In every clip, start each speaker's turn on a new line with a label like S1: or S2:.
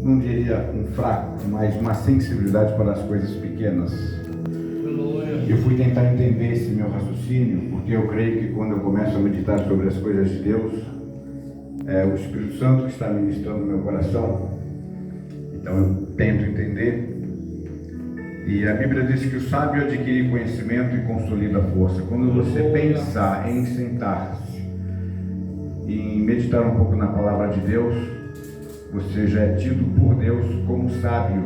S1: não diria um fraco, mas uma sensibilidade para as coisas pequenas. Eu fui tentar entender esse meu raciocínio, porque eu creio que quando eu começo a meditar sobre as coisas de Deus, é o Espírito Santo que está ministrando no meu coração. Então eu tento entender. E a Bíblia diz que o sábio adquire conhecimento e consolida a força. Quando você pensar em sentar-se e em meditar um pouco na palavra de Deus, você já é tido por Deus como sábio.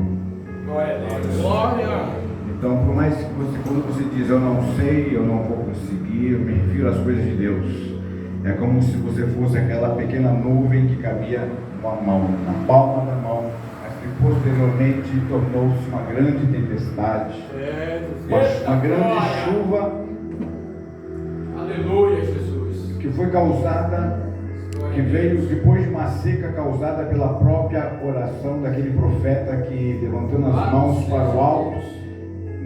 S2: Glória a Deus. Glória.
S1: Então, por mais que você, quando você diz eu não sei, eu não vou conseguir, eu me refiro às coisas de Deus. É como se você fosse aquela pequena nuvem que cabia numa mão, na palma da mão, mas que posteriormente tornou-se uma grande tempestade, uma grande chuva.
S2: Aleluia, Jesus.
S1: Que foi causada, que veio depois de uma seca causada pela própria oração daquele profeta que levantando as mãos para o alto,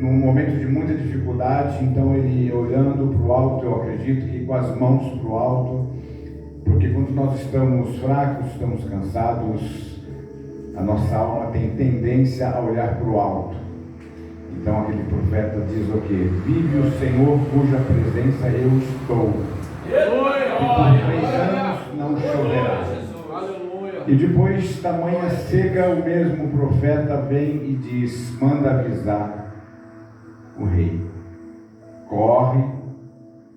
S1: num momento de muita dificuldade. Então ele olhando para o alto, eu acredito que com as mãos para o alto, porque quando nós estamos fracos, estamos cansados, a nossa alma tem tendência a olhar para o alto. Então aquele profeta diz o quê? Vive o Senhor cuja presença eu estou, e por 3 anos não choverá. E depois tamanha seca, o mesmo profeta vem e diz, manda avisar o rei, corre,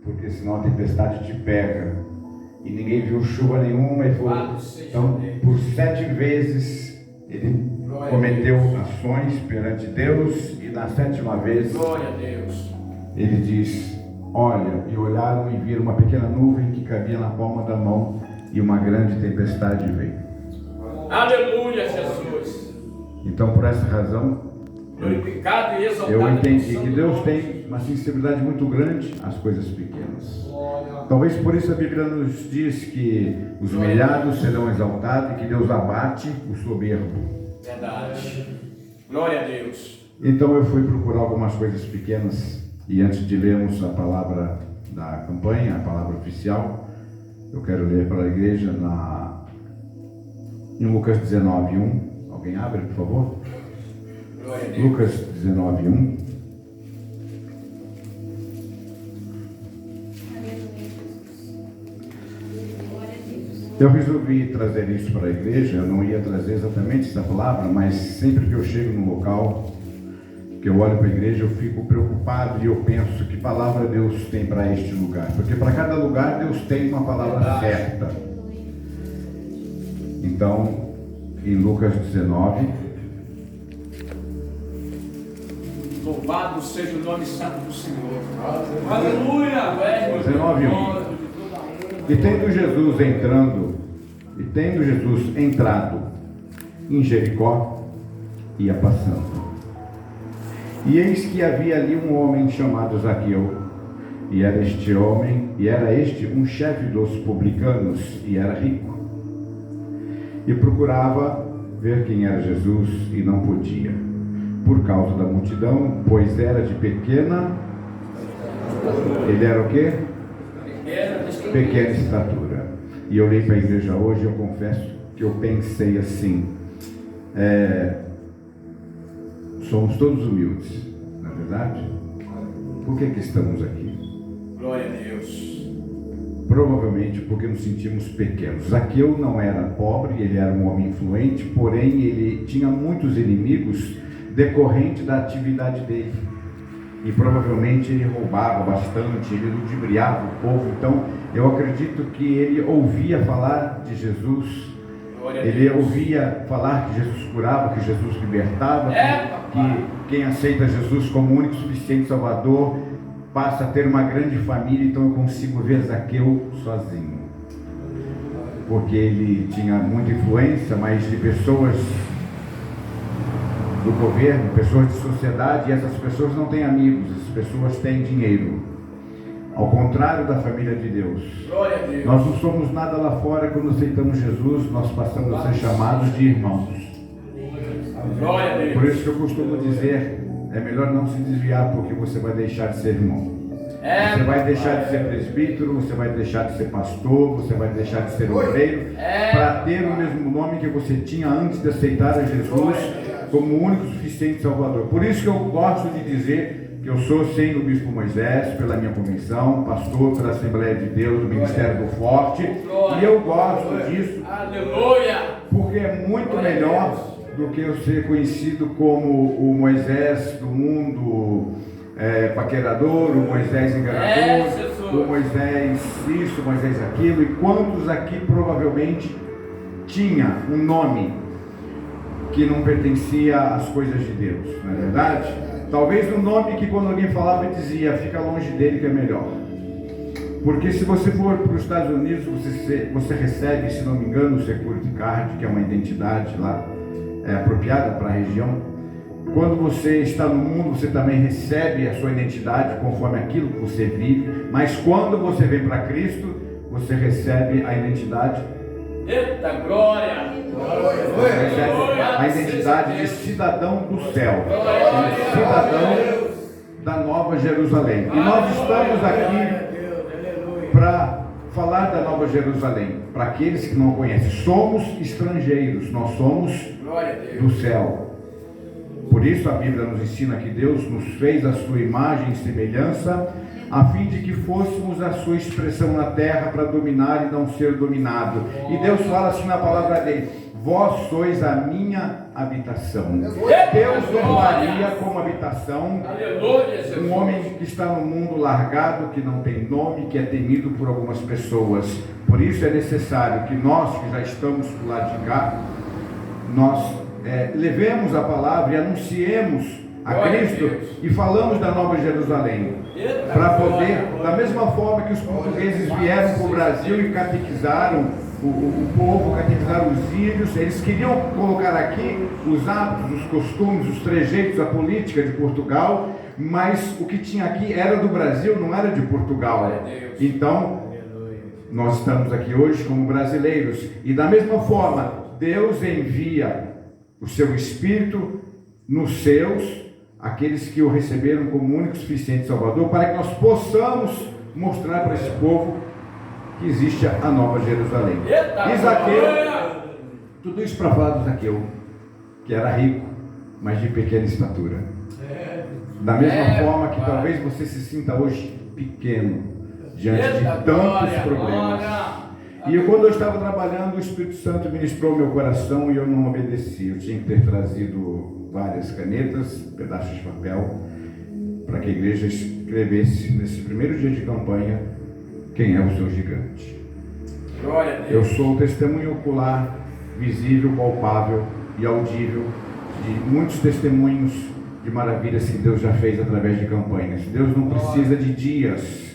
S1: porque senão a tempestade te pega. E ninguém viu chuva nenhuma. E foi, então por 7 vezes ele cometeu ações perante Deus, e na 7ª vez ele diz, olha, e olharam e viram uma pequena nuvem que cabia na palma da mão, e uma grande tempestade veio.
S2: Aleluia, Jesus.
S1: Então por essa razão eu entendi que Deus tem uma sensibilidade muito grande às coisas pequenas. Talvez por isso a Bíblia nos diz que os humilhados serão exaltados e que Deus abate o soberbo.
S2: Verdade. Glória a Deus.
S1: Então eu fui procurar algumas coisas pequenas, e antes de lermos a palavra da campanha, a palavra oficial, eu quero ler para a igreja em Lucas 19:1. Alguém abre, por favor? Lucas 19:1. Eu resolvi trazer isso para a igreja. Eu não ia trazer exatamente essa palavra, mas sempre que eu chego no local, que eu olho para a igreja, eu fico preocupado e eu penso que palavra Deus tem para este lugar, porque para cada lugar Deus tem uma palavra certa. Então, em Lucas 19,
S2: louvado seja o nome santo do Senhor. Aleluia.
S1: 19:1. E tendo Jesus entrado em Jericó, ia passando. E eis que havia ali um homem chamado Zaqueu, e era este um chefe dos publicanos, e era rico. E procurava ver quem era Jesus, e não podia, por causa da multidão, pois era de pequena. Ele era o quê? Pequena estatura. E eu olhei para a igreja hoje, eu confesso que eu pensei assim, somos todos humildes, não é verdade? Por que estamos aqui?
S2: Glória a Deus.
S1: Provavelmente porque nos sentimos pequenos. Zaqueu não era pobre, ele era um homem influente, porém ele tinha muitos inimigos decorrente da atividade dele. E provavelmente ele roubava bastante, ele ludibriava o povo. Então eu acredito que ele ouvia falar de Jesus, ele ouvia falar que Jesus curava, que Jesus libertava, que quem aceita Jesus como único e suficiente Salvador passa a ter uma grande família. Então eu consigo ver Zaqueu sozinho, porque ele tinha muita influência, mas de pessoas do governo, pessoas de sociedade, e essas pessoas não têm amigos, essas pessoas têm dinheiro. Ao contrário da família de Deus.
S2: Glória a Deus.
S1: Nós não somos nada lá fora. Quando aceitamos Jesus, nós passamos a ser chamados de irmãos.
S2: Glória a Deus.
S1: Por isso que eu costumo dizer, é melhor não se desviar, porque você vai deixar de ser irmão. Você vai deixar de ser presbítero, você vai deixar de ser pastor, você vai deixar de ser obreiro, para ter o mesmo nome que você tinha antes de aceitar a Jesus como o único suficiente Salvador. Por isso que eu gosto de dizer que eu sou, sem o Bispo Moisés, pela minha convenção, pastor pela Assembleia de Deus, do Ministério do Forte, e eu gosto disso, porque é muito melhor do que eu ser conhecido como o Moisés do mundo paquerador, o Moisés enganador, o Moisés isso, o Moisés aquilo. E quantos aqui provavelmente tinha um nome que não pertencia às coisas de Deus, não é verdade? Talvez um nome que quando alguém falava dizia, fica longe dele que é melhor. Porque se você for para os Estados Unidos, você recebe, se não me engano, o Security Card, que é uma identidade lá apropriada para a região. Quando você está no mundo, você também recebe a sua identidade conforme aquilo que você vive. Mas quando você vem para Cristo, você recebe a identidade.
S2: Eita glória!
S1: Você recebe a identidade de cidadão do céu, cidadão da Nova Jerusalém. E nós estamos aqui para falar da Nova Jerusalém. Para aqueles que não conhecem, somos estrangeiros, nós somos do céu. Por isso a Bíblia nos ensina que Deus nos fez a sua imagem e semelhança, a fim de que fôssemos a sua expressão na terra para dominar e não ser dominado. E Deus fala assim na palavra dele: vós sois a minha habitação. Deus tomaria como habitação um homem que está no mundo largado, que não tem nome, que é temido por algumas pessoas. Por isso é necessário que nós que já estamos do lado de cá, nós levemos a palavra e anunciemos a Cristo e falamos da Nova Jerusalém, para poder, da mesma forma que os portugueses vieram para o Brasil e catequizaram o povo, catequizaram os índios, eles queriam colocar aqui os hábitos, os costumes, os trejeitos, a política de Portugal, mas o que tinha aqui era do Brasil, não era de Portugal. Então, nós estamos aqui hoje como brasileiros, e da mesma forma, Deus envia o seu Espírito nos seus, aqueles que o receberam como único e suficiente Salvador, para que nós possamos mostrar para esse povo que existe a Nova Jerusalém. E Zaqueu, tudo isso para falar do Zaqueu, que era rico, mas de pequena estatura. Da mesma forma que talvez você se sinta hoje pequeno, diante de tantos problemas. E quando eu estava trabalhando, o Espírito Santo ministrou meu coração e eu não obedeci. Eu tinha que ter trazido várias canetas, pedaços de papel, para que a igreja escrevesse nesse primeiro dia de campanha quem é o seu gigante.
S2: Glória a Deus.
S1: Eu sou o testemunho ocular, visível, palpável e audível de muitos testemunhos de maravilhas que Deus já fez através de campanhas. Deus não precisa de dias.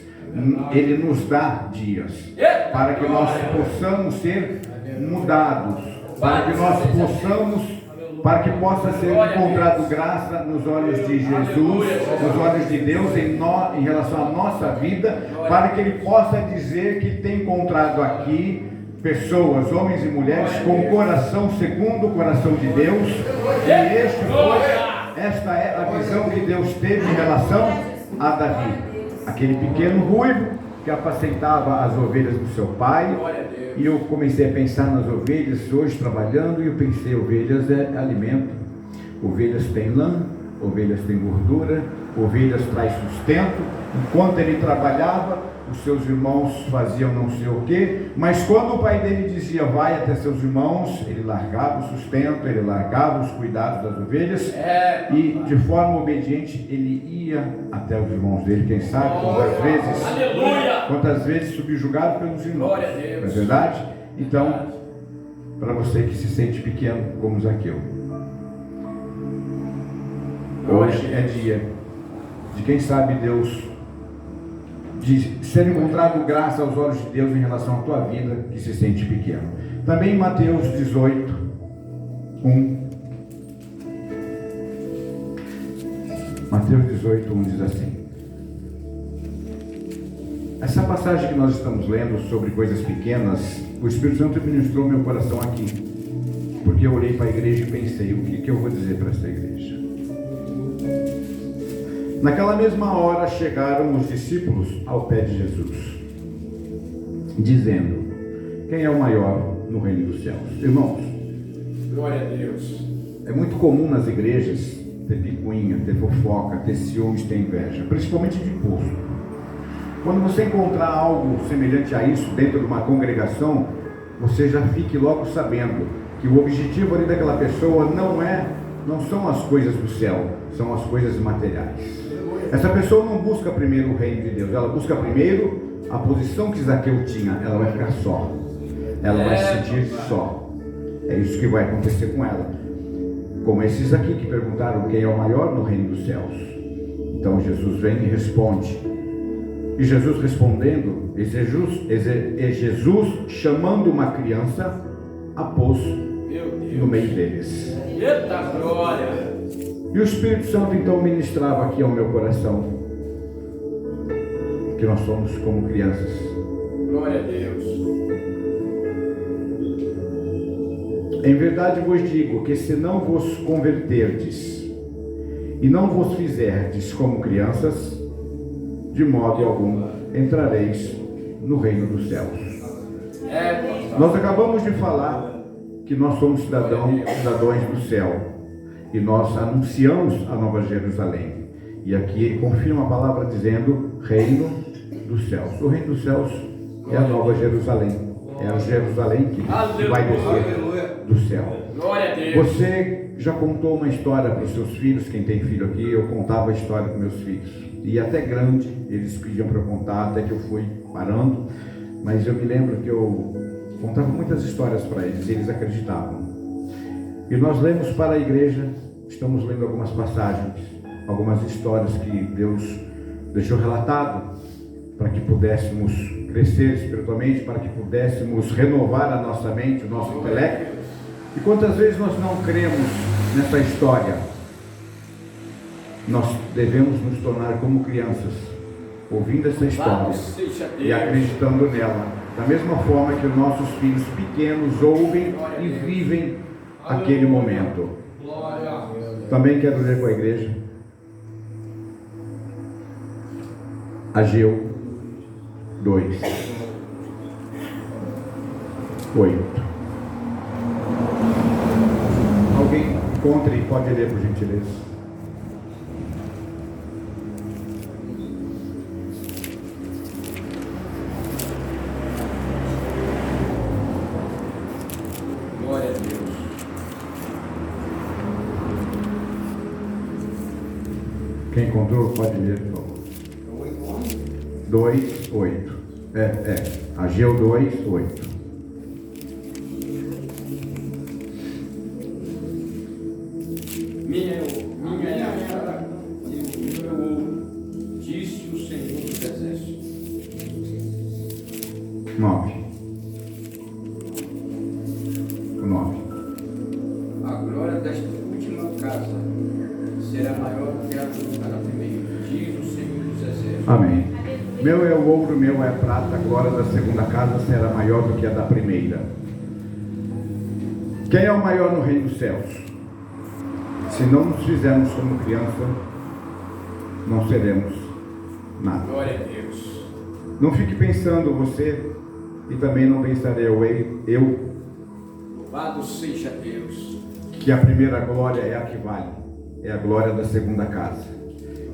S1: Ele nos dá dias para que nós possamos ser mudados, para que possa ser encontrado graça nos olhos de Jesus, nos olhos de Deus em relação à nossa vida, para que Ele possa dizer que tem encontrado aqui pessoas, homens e mulheres com coração segundo o coração de Deus. E esta é a visão que Deus teve em relação a Davi. Aquele pequeno ruivo que apacentava as ovelhas do seu pai. E eu comecei a pensar nas ovelhas hoje trabalhando, e eu pensei, ovelhas é alimento, ovelhas têm lã, ovelhas têm gordura, ovelhas traz sustento. Enquanto ele trabalhava, os seus irmãos faziam não sei o que, mas quando o pai dele dizia vai até seus irmãos, ele largava o sustento, ele largava os cuidados das ovelhas, e de forma obediente ele ia até os irmãos dele. Quem sabe quantas vezes subjugado pelos irmãos, não é verdade? Então, para você que se sente pequeno como Zaqueu, hoje é dia de, quem sabe, Deus, de ser encontrado graça aos olhos de Deus em relação à tua vida que se sente pequeno. Também em Mateus 18, 1. Mateus 18, 1 diz assim. Essa passagem que nós estamos lendo sobre coisas pequenas, o Espírito Santo ministrou meu coração aqui, porque eu olhei para a igreja e pensei, o que eu vou dizer para essa igreja? Naquela mesma hora chegaram os discípulos ao pé de Jesus, dizendo: quem é o maior no reino dos céus? Irmãos,
S2: glória a Deus.
S1: É muito comum nas igrejas ter picuinha, ter fofoca, ter ciúmes, ter inveja, principalmente de posto. Quando você encontrar algo semelhante a isso dentro de uma congregação, você já fique logo sabendo que o objetivo ali daquela pessoa não são as coisas do céu, são as coisas materiais. Essa pessoa não busca primeiro o reino de Deus, ela busca primeiro a posição que Zaqueu tinha. Ela vai ficar só, ela vai se sentir só. É isso que vai acontecer com ela, como esses aqui que perguntaram quem é o maior no reino dos céus. Então Jesus vem e responde, e Jesus respondendo, Jesus chamando uma criança, a pôs no meio deles.
S2: Eita glória!
S1: E o Espírito Santo então ministrava aqui ao meu coração que nós somos como crianças.
S2: Glória a Deus.
S1: Em verdade vos digo que se não vos converterdes e não vos fizerdes como crianças, de modo algum entrareis no reino dos céus. Nós acabamos de falar que nós somos cidadãos do céu. E nós anunciamos a Nova Jerusalém. E aqui ele confirma a palavra dizendo reino dos céus. O reino dos céus é a Nova Jerusalém. É a Jerusalém que vai descer do céu.
S2: Glória a Deus.
S1: Você já contou uma história para os seus filhos? Quem tem filho aqui, eu contava a história para meus filhos. E até grande, eles pediam para eu contar, até que eu fui parando. Mas eu me lembro que eu contava muitas histórias para eles, e eles acreditavam. E nós lemos para a igreja, estamos lendo algumas passagens, algumas histórias que Deus deixou relatado para que pudéssemos crescer espiritualmente, para que pudéssemos renovar a nossa mente, o nosso intelecto. E quantas vezes nós não cremos nessa história? Nós devemos nos tornar como crianças, ouvindo essa história e acreditando nela, da mesma forma que os nossos filhos pequenos ouvem e vivem aquele momento. Também quero ler com a igreja Ageu 2, 8. Alguém encontre e pode ler por gentileza. Quem encontrou pode ler, por favor. 2, 8. Ageu 2, 8.
S2: Minha é a cara e o meu ouro, disse o Senhor dos Exércitos.
S1: 9.
S2: A glória desta última casa será maior do que a da primeira, diz o Senhor dos Exércitos.
S1: Amém. Meu é o ouro, meu é a prata, a glória da segunda casa será maior do que a da primeira. Quem é o maior no reino dos céus? Se não nos fizermos como criança, não seremos nada.
S2: Glória a Deus.
S1: Não fique pensando você, e também não pensarei eu.
S2: Louvado seja Deus.
S1: Que a primeira glória é a que vale. É a glória da segunda casa.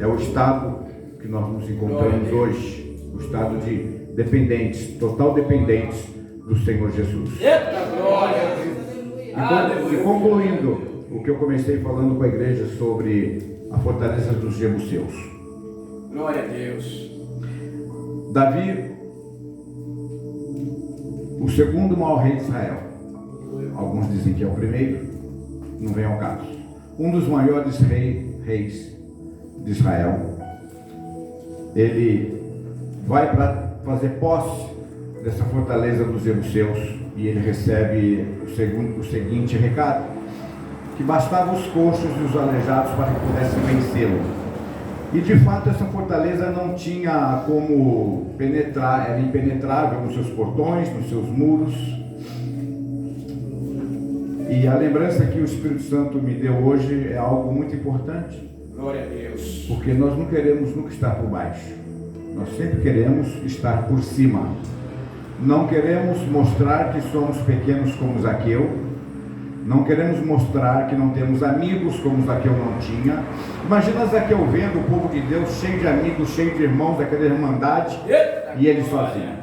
S1: É o estado que nós nos encontramos hoje. O estado de dependentes, total dependentes do Senhor Jesus.
S2: Eita glória!
S1: E concluindo o que eu comecei falando com a igreja sobre a fortaleza dos jebuseus.
S2: Glória a Deus.
S1: Davi, o segundo maior rei de Israel. Alguns dizem que é o primeiro, não vem ao caso. Um dos maiores reis de Israel. Ele vai para fazer posse dessa fortaleza dos jebuseus e ele recebe o seguinte recado: que bastava os coxos e os aleijados para que pudessem vencê-lo. E de fato essa fortaleza não tinha como penetrar, era impenetrável nos seus portões, nos seus muros. E a lembrança que o Espírito Santo me deu hoje é algo muito importante.
S2: Glória a Deus.
S1: Porque nós não queremos nunca estar por baixo. Nós sempre queremos estar por cima. Não queremos mostrar que somos pequenos como Zaqueu. Não queremos mostrar que não temos amigos como Zaqueu não tinha. Imagina Zaqueu vendo o povo de Deus cheio de amigos, cheio de irmãos, daquela irmandade, e ele sozinho.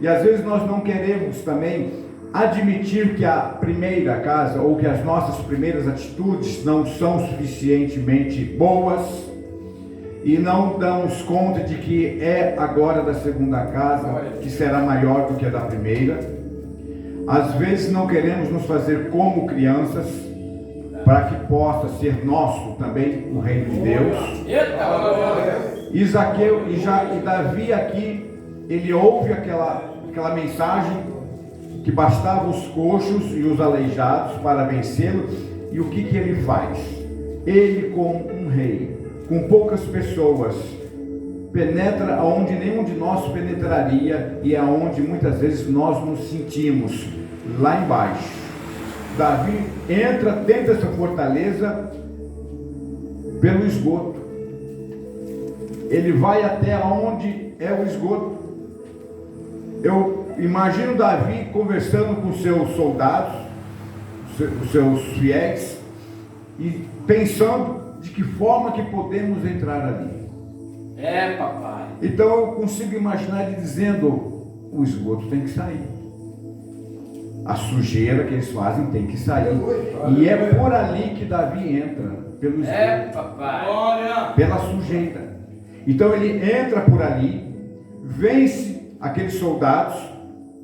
S1: E às vezes nós não queremos também admitir que a primeira casa, ou que as nossas primeiras atitudes não são suficientemente boas, e não damos conta de que é agora da segunda casa que será maior do que a da primeira. Às vezes não queremos nos fazer como crianças, para que possa ser nosso também o reino de Deus. E Zaqueu e Davi aqui, ele ouve aquela mensagem que bastava os coxos e os aleijados para vencê-lo. E o que ele faz? Ele, como um rei, com poucas pessoas, penetra aonde nenhum de nós penetraria, e aonde muitas vezes nós nos sentimos lá embaixo. Davi entra dentro dessa fortaleza pelo esgoto. Ele vai até onde é o esgoto. Eu imagino Davi conversando com seus soldados, os seus fiéis, e pensando de que forma que podemos entrar ali.
S2: Papai.
S1: Então eu consigo imaginar ele dizendo: o esgoto tem que sair, a sujeira que eles fazem tem que sair. E é por ali que Davi entra, pelo esgoto,
S2: papai.
S1: pela sujeira. Então ele entra por ali, vence aqueles soldados,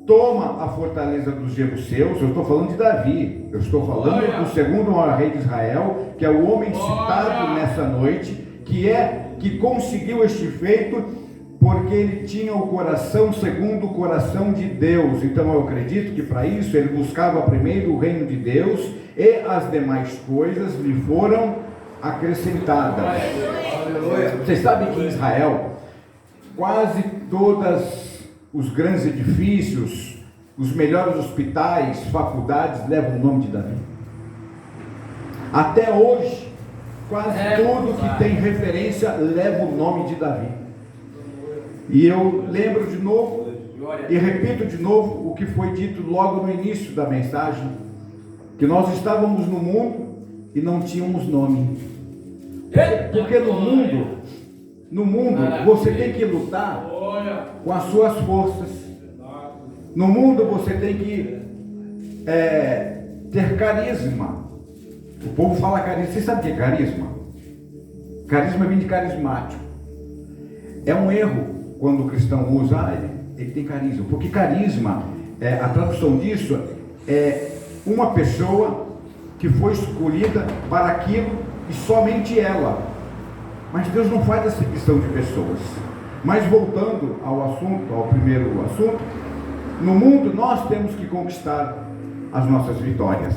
S1: toma a fortaleza dos jebuseus. Eu estou falando de Davi, eu estou falando do segundo maior rei de Israel, que é o homem citado nessa noite, que conseguiu este feito porque ele tinha o coração segundo o coração de Deus. Então eu acredito que para isso ele buscava primeiro o reino de Deus, e as demais coisas lhe foram acrescentadas. Vocês sabem que em Israel quase todos os grandes edifícios, os melhores hospitais, faculdades levam o nome de Davi. Até hoje, quase tudo que tem referência leva o nome de Davi. E eu lembro de novo e repito de novo o que foi dito logo no início da mensagem, que nós estávamos no mundo e não tínhamos nome. Porque no mundo você tem que lutar com as suas forças. No mundo você tem que ter carisma. O povo fala carisma. Você sabe o que é carisma? Carisma vem de carismático. É um erro quando o cristão usa, ele tem carisma. Porque carisma, a tradução disso é uma pessoa que foi escolhida para aquilo e somente ela. Mas Deus não faz acepção de pessoas. Mas voltando ao assunto, ao primeiro assunto, no mundo nós temos que conquistar as nossas vitórias.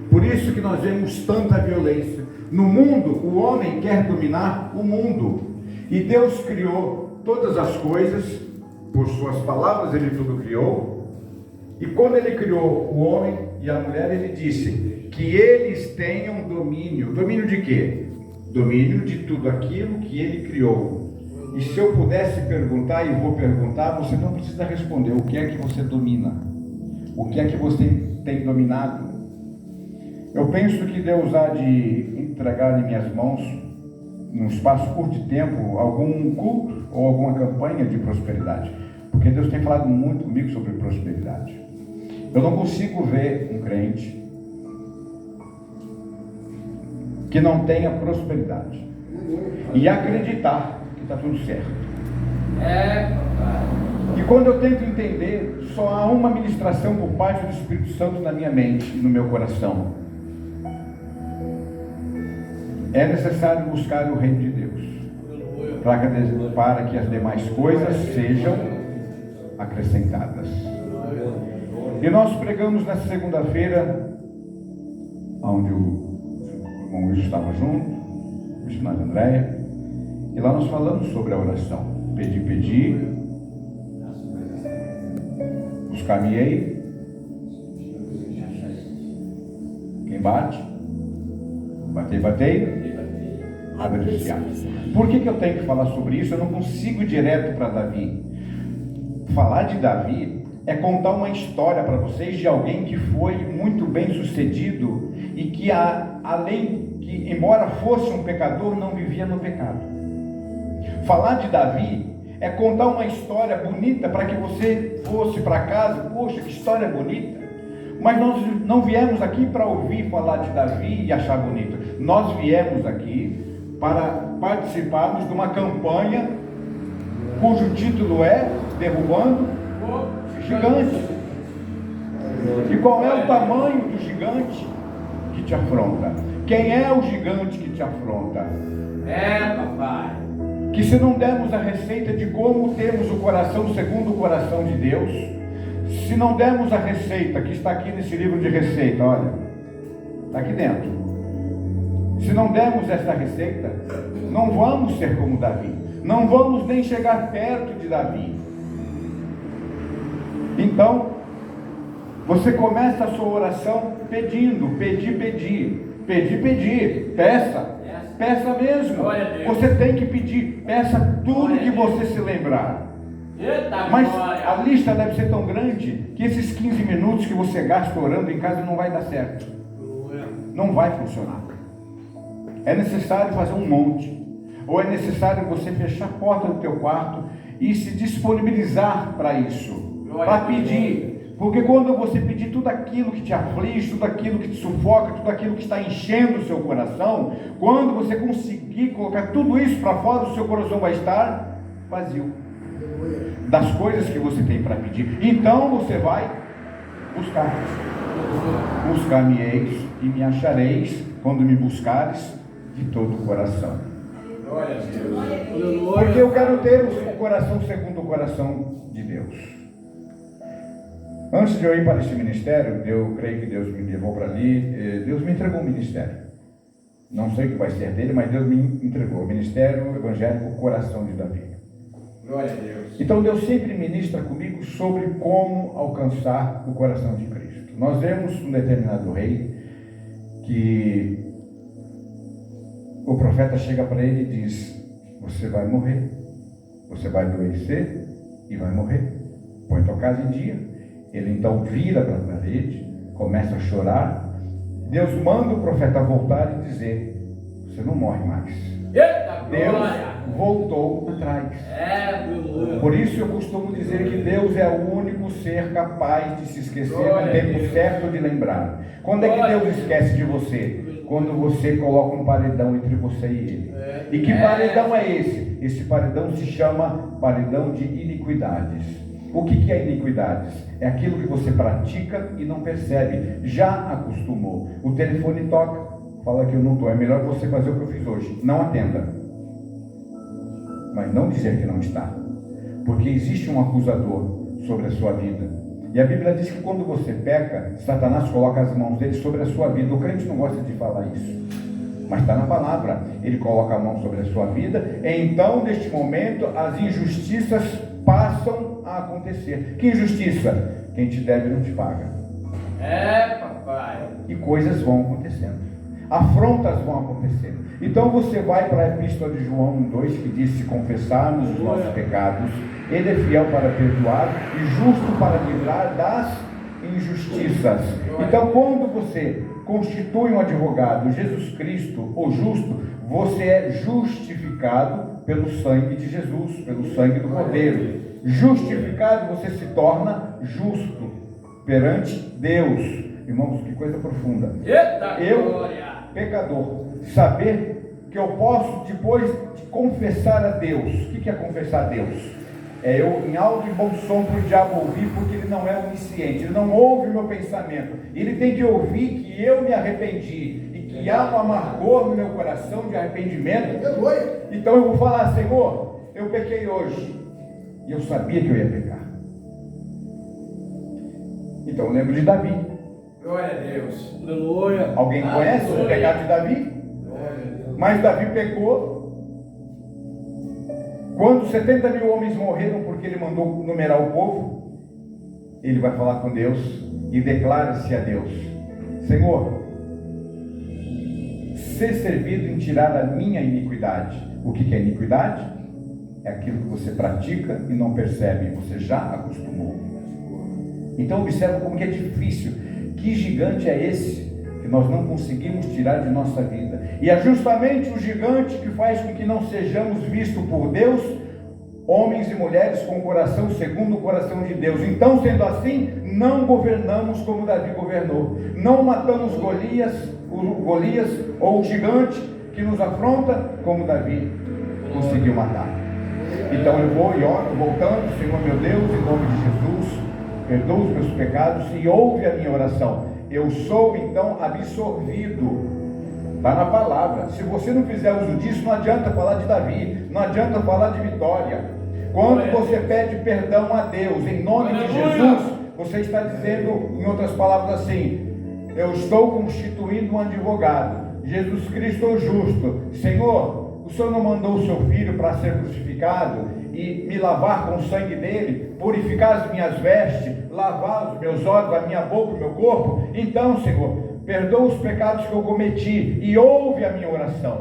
S1: Por isso que nós vemos tanta violência. No mundo, o homem quer dominar o mundo. E Deus criou todas as coisas, por suas palavras ele tudo criou. E quando ele criou o homem e a mulher, ele disse que eles tenham domínio. Domínio de quê? Domínio de tudo aquilo que ele criou. E se eu pudesse perguntar, e vou perguntar, você não precisa responder. O que é que você domina? O que é que você tem dominado? Eu penso que Deus há de entregar em minhas mãos, num espaço curto de tempo, algum culto ou alguma campanha de prosperidade. Porque Deus tem falado muito comigo sobre prosperidade. Eu não consigo ver um crente que não tenha prosperidade e acreditar que está tudo certo.
S2: Papai.
S1: E quando eu tento entender, só há uma ministração por parte do Espírito Santo na minha mente e no meu coração. É necessário buscar o reino de Deus para que as demais coisas sejam acrescentadas. E nós pregamos nessa segunda-feira, onde o irmão Wilson estava junto, o missionário Andréia, e lá nós falamos sobre a oração. Pedi, buscar-me-ei, quem bate, batei, apreciar. Por que eu tenho que falar sobre isso? Eu não consigo ir direto para Davi. Falar de Davi é contar uma história para vocês de alguém que foi muito bem sucedido e que embora fosse um pecador, não vivia no pecado. Falar de Davi é contar uma história bonita para que você fosse para casa, poxa, que história bonita. Mas nós não viemos aqui para ouvir falar de Davi e achar bonito. Nós viemos aqui para participarmos de uma campanha cujo título é Derrubando Gigantes. E qual é o tamanho do gigante que te afronta? Quem é o gigante que te afronta?
S2: Papai.
S1: Que se não dermos a receita de como temos o coração segundo o coração de Deus, se não dermos a receita que está aqui nesse livro de receita, olha, está aqui dentro. Se não dermos essa receita, não vamos ser como Davi, não vamos nem chegar perto de Davi. Então, você começa a sua oração pedindo, pedir, peça mesmo. Você tem que pedir, peça tudo que você se lembrar. Mas a lista deve ser tão grande que esses 15 minutos que você gasta orando em casa não vai dar certo. Não vai funcionar. É necessário fazer um monte. Ou é necessário você fechar a porta do teu quarto e se disponibilizar para isso. Para pedir. Porque quando você pedir tudo aquilo que te aflige, tudo aquilo que te sufoca, tudo aquilo que está enchendo o seu coração, quando você conseguir colocar tudo isso para fora, o seu coração vai estar vazio das coisas que você tem para pedir. Então você vai buscar. Buscar-me-eis e me achareis quando me buscares de todo o coração.
S2: Glória a Deus.
S1: Porque eu quero ter o coração segundo o coração de Deus. Antes de eu ir para este ministério, eu creio que Deus me levou para ali, Deus me entregou um ministério. Não sei o que vai ser dele, mas Deus me entregou o ministério evangélico Coração de Davi.
S2: Glória a Deus.
S1: Então Deus sempre ministra comigo sobre como alcançar o coração de Cristo. Nós vemos um determinado rei que o profeta chega para ele e diz: você vai morrer, você vai adoecer e vai morrer. Põe tua casa em dia. Ele então vira para a parede, começa a chorar. Deus manda o profeta voltar e dizer: você não morre mais. Deus voltou atrás. Por isso eu costumo dizer que Deus é o único ser capaz de se esquecer no tempo certo de lembrar. Quando é que Deus esquece de você? Quando você coloca um paredão entre você e Ele. E que paredão é esse? Esse paredão se chama paredão de iniquidades. O que é iniquidades? É aquilo que você pratica e não percebe, já acostumou. O telefone toca, fala que eu não estou, é melhor você fazer o que eu fiz hoje. Não atenda, mas não dizer que não está, porque existe um acusador sobre a sua vida. E a Bíblia diz que quando você peca, Satanás coloca as mãos dele sobre a sua vida. O crente não gosta de falar isso, mas está na palavra. Ele coloca a mão sobre a sua vida, então neste momento as injustiças passam a acontecer. Que injustiça? Quem te deve não te paga.
S2: Papai.
S1: E coisas vão acontecendo, afrontas vão acontecendo. Então você vai para a Epístola de João 1:2, que diz: se confessarmos os nossos pecados, Ele é fiel para perdoar e justo para livrar das injustiças. Então quando você constitui um advogado, Jesus Cristo, o justo, você é justificado pelo sangue de Jesus, pelo sangue do Cordeiro. Justificado, você se torna justo perante Deus. Irmãos, que coisa profunda. Eu, pecador, saber que eu posso, depois de confessar a Deus. O que é confessar a Deus? É eu, em alto e bom som, para o diabo ouvir, porque ele não é onisciente, ele não ouve o meu pensamento. Ele tem que ouvir que eu me arrependi e que há um amargor no meu coração de arrependimento. Então eu vou falar: Senhor, eu pequei hoje e eu sabia que eu ia pecar. Então eu lembro de Davi.
S2: Glória a Deus.
S3: Aleluia.
S1: Alguém conhece o pecado de Davi? Mas Davi pecou. Quando 70 mil homens morreram porque ele mandou numerar o povo, ele vai falar com Deus e declara-se a Deus: Senhor, ser servido em tirar a minha iniquidade. O que é iniquidade? É aquilo que você pratica e não percebe, você já acostumou. Então observa como que é difícil. Que gigante é esse que nós não conseguimos tirar de nossa vida? E é justamente o gigante que faz com que não sejamos vistos por Deus, homens e mulheres com o coração segundo o coração de Deus. Então, sendo assim, não governamos como Davi governou. Não matamos Golias ou o gigante que nos afronta como Davi conseguiu matar. Então eu vou e oro, voltando: Senhor meu Deus, em nome de Jesus, perdoa os meus pecados e ouve a minha oração. Eu sou então absorvido. Está na palavra. Se você não fizer uso disso, não adianta falar de Davi, não adianta falar de vitória. Quando você pede perdão a Deus em nome de Jesus, você está dizendo, em outras palavras, assim: eu estou constituindo um advogado, Jesus Cristo o justo. Senhor, o Senhor não mandou o seu filho para ser crucificado e me lavar com o sangue dele, purificar as minhas vestes, lavar os meus olhos, a minha boca, o meu corpo? Então, Senhor, perdoa os pecados que eu cometi e ouve a minha oração.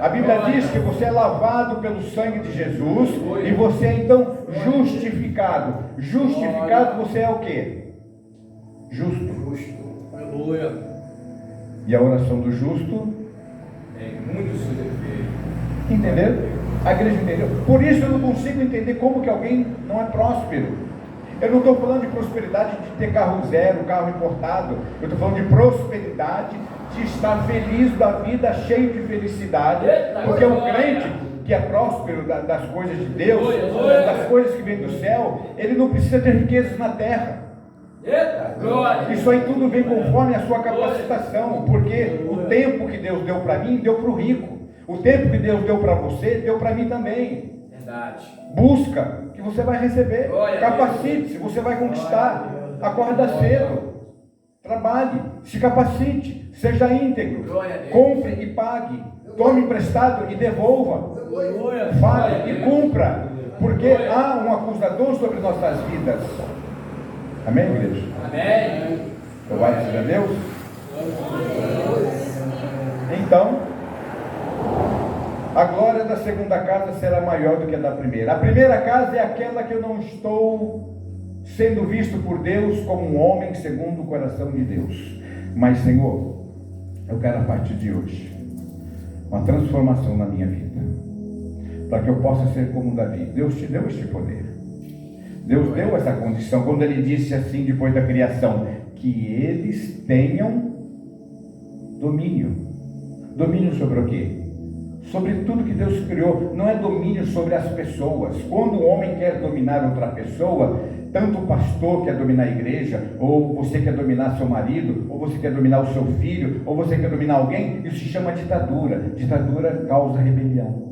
S1: A Bíblia diz que você é lavado pelo sangue de Jesus e você é então justificado. Justificado, você é o quê? Justo.
S2: Aleluia.
S1: E a oração do justo
S2: É muito seu defeito.
S1: Entenderam? A igreja entendeu? Por isso eu não consigo entender como que alguém não é próspero. Eu não estou falando de prosperidade de ter carro zero, carro importado. Eu estou falando de prosperidade, de estar feliz da vida, cheio de felicidade. Porque o crente que é próspero das coisas de Deus, das coisas que vêm do céu, ele não precisa ter riquezas na terra. Isso aí tudo vem conforme a sua capacitação. Porque o tempo que Deus deu para mim, deu para o rico. O tempo que Deus deu para você, deu para mim também.
S2: Verdade.
S1: Busca, que você vai receber. Capacite-se, você vai conquistar. Acorda cedo. Trabalhe, se capacite, seja íntegro. Compre e pague. Tome emprestado e devolva. Fale e cumpra. Porque há um acusador sobre nossas vidas. Amém, igreja?
S2: Amém.
S1: Louvado seja Deus. Então, a glória da segunda casa será maior do que a da primeira. A primeira casa é aquela que eu não estou sendo visto por Deus como um homem segundo o coração de Deus. Mas, Senhor, eu quero a partir de hoje uma transformação na minha vida, para que eu possa ser como Davi. Deus te deu este poder. Deus deu essa condição quando Ele disse assim depois da criação: que eles tenham domínio. Domínio sobre o quê? Sobre tudo que Deus criou. Não é domínio sobre as pessoas. Quando um homem quer dominar outra pessoa, tanto o pastor quer dominar a igreja, ou você quer dominar seu marido, ou você quer dominar o seu filho, ou você quer dominar alguém, isso se chama ditadura. Ditadura causa rebelião.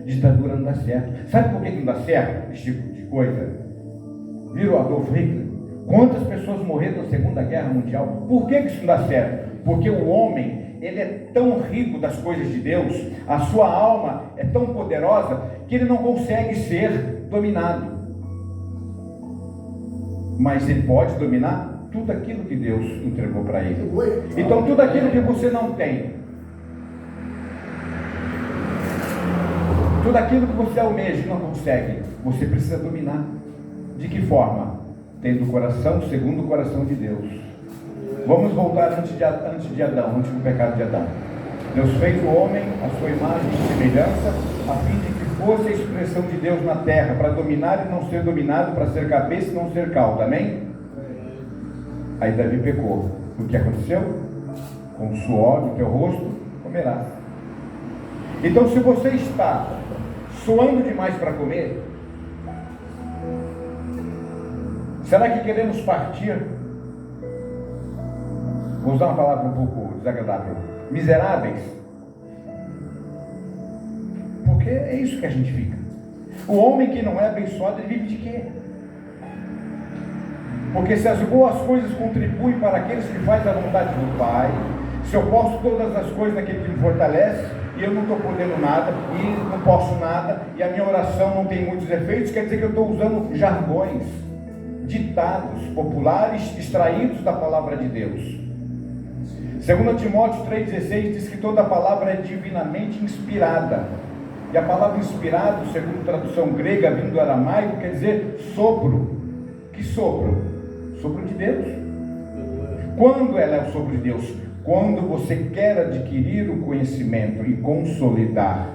S1: Ditadura não dá certo. Sabe por que não dá certo esse tipo de coisa? Viram o Adolf Hitler? Quantas pessoas morreram na Segunda Guerra Mundial? Por que isso não dá certo? Porque o homem, ele é tão rico das coisas de Deus, a sua alma é tão poderosa, que ele não consegue ser dominado. Mas ele pode dominar tudo aquilo que Deus entregou para ele. Então tudo aquilo que você não tem, tudo aquilo que você almeja e não consegue, você precisa dominar. De que forma? Tendo o coração segundo o coração de Deus. Vamos voltar antes de Adão, antes do pecado de Adão. Deus fez o homem à sua imagem e semelhança, a fim de que fosse a expressão de Deus na terra, para dominar e não ser dominado, para ser cabeça e não ser cauda. Amém? Aí Davi pecou. O que aconteceu? Com o suor do teu rosto comerás. Então, se você está suando demais para comer, será que queremos partir? Vou usar uma palavra um pouco desagradável. Miseráveis? Porque é isso que a gente fica. O homem que não é abençoado, ele vive de quê? Porque se as boas coisas contribuem para aqueles que fazem a vontade do Pai, se eu posso todas as coisas naquele que me fortalece, e eu não estou podendo nada, e não posso nada, e a minha oração não tem muitos efeitos, quer dizer que eu estou usando jargões, ditados populares, extraídos da palavra de Deus. 2 Timóteo 3,16 diz que toda palavra é divinamente inspirada. E a palavra inspirado, segundo tradução grega, vindo do aramaico, quer dizer sopro. Que sopro? Sopro de Deus. Quando ela é o sopro de Deus? Quando você quer adquirir o conhecimento e consolidar.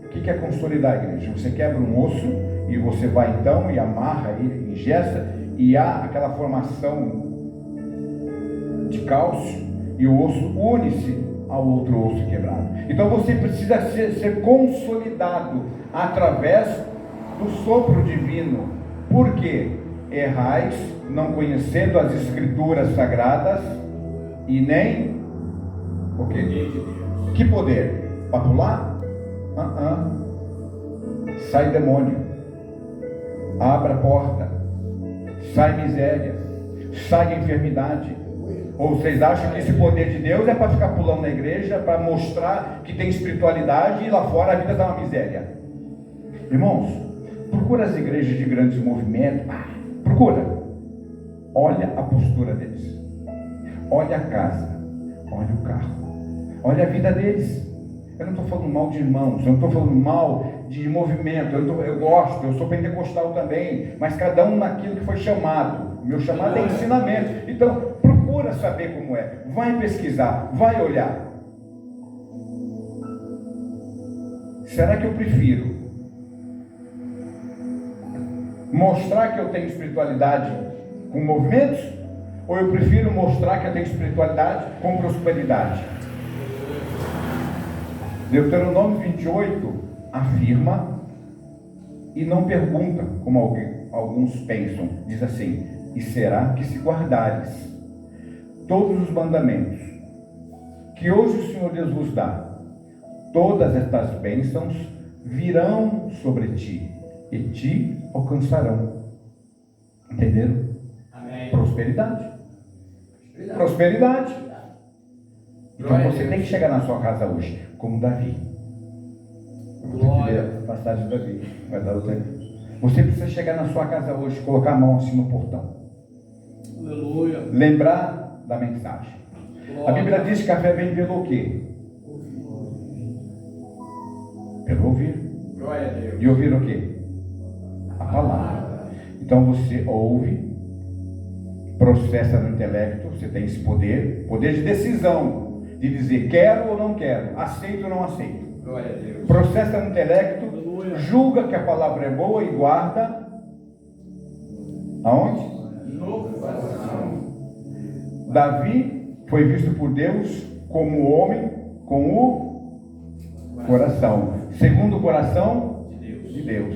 S1: O que é consolidar, igreja? Você quebra um osso e você vai então e amarra ele, engessa, e há aquela formação de cálcio e o osso une-se ao outro osso quebrado. Então você precisa ser consolidado através do sopro divino. Por quê? Errais, não conhecendo as escrituras sagradas e nem o quê? Que poder? Para pular? Sai demônio, abra a porta, sai miséria, sai enfermidade. Ou vocês acham que esse poder de Deus é para ficar pulando na igreja, para mostrar que tem espiritualidade e lá fora a vida está uma miséria? Irmãos, procura as igrejas de grandes movimentos, procura, olha a postura deles, olha a casa, olha o carro, olha a vida deles. Eu não estou falando mal de irmãos, eu não estou falando mal de movimento, eu gosto, eu sou pentecostal também, mas cada um naquilo que foi chamado. Meu chamado é ensinamento. Então, procura saber como é, vai pesquisar, vai olhar. Será que eu prefiro mostrar que eu tenho espiritualidade com movimentos, ou eu prefiro mostrar que eu tenho espiritualidade com prosperidade? Deuteronômio 28 afirma e não pergunta, como alguns pensam, diz assim: e será que se guardares todos os mandamentos que hoje o Senhor Deus vos dá, todas estas bênçãos virão sobre ti e te alcançarão. Entenderam? Amém. Prosperidade. Prosperidade. Então você tem que chegar na sua casa hoje como Davi. Eu vou ter que ler a passagem de Davi, vai dar o tempo. Você precisa chegar na sua casa hoje, colocar a mão assim no portão. Aleluia. Lembrar da mensagem. Glória. A Bíblia diz que a fé vem pelo quê? Pelo ouvir. Glória a Deus. E ouvir o quê? A palavra. Então você ouve, processa no intelecto, você tem esse poder de decisão, de dizer quero ou não quero, aceito ou não aceito. Glória a Deus. Processa no intelecto, julga que a palavra é boa e guarda aonde? No coração. Davi foi visto por Deus como homem com o coração, segundo o coração de Deus.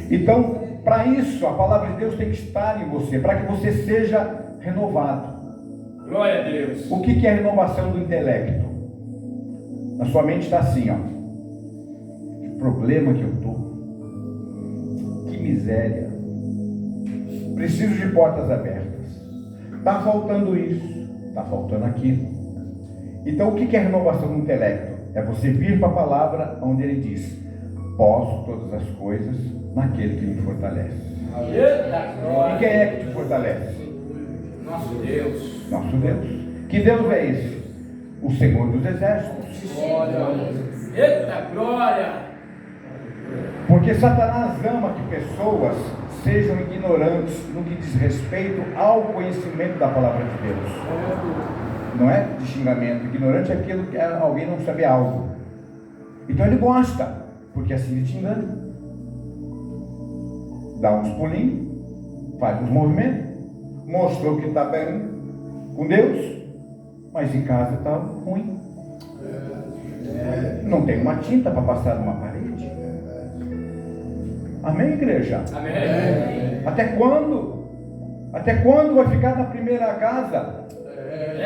S1: Então, para isso, a palavra de Deus tem que estar em você, para que você seja renovado. Glória a Deus. O que é a renovação do intelecto? Na sua mente está assim, ó. Que problema que eu estou. Que miséria. Preciso de portas abertas. Está faltando isso. Está faltando aquilo. Então o que é a renovação do intelecto? É você vir para a palavra onde ele diz: posso todas as coisas naquele que me fortalece. E quem é que te fortalece? Nosso Deus. Nosso Deus. Que Deus é esse? O Senhor dos Exércitos. Glória. Eita glória! Porque Satanás ama que pessoas sejam ignorantes no que diz respeito ao conhecimento da palavra de Deus. Não é de xingamento. Ignorante é aquilo que alguém não sabe algo. Então ele gosta, porque assim ele te engana. Dá uns pulinhos, faz uns movimentos, mostrou que está bem com Deus, mas em casa está ruim. Não tem uma tinta para passar numa parede. Amém, igreja? Amém. Até quando? Até quando vai ficar na primeira casa?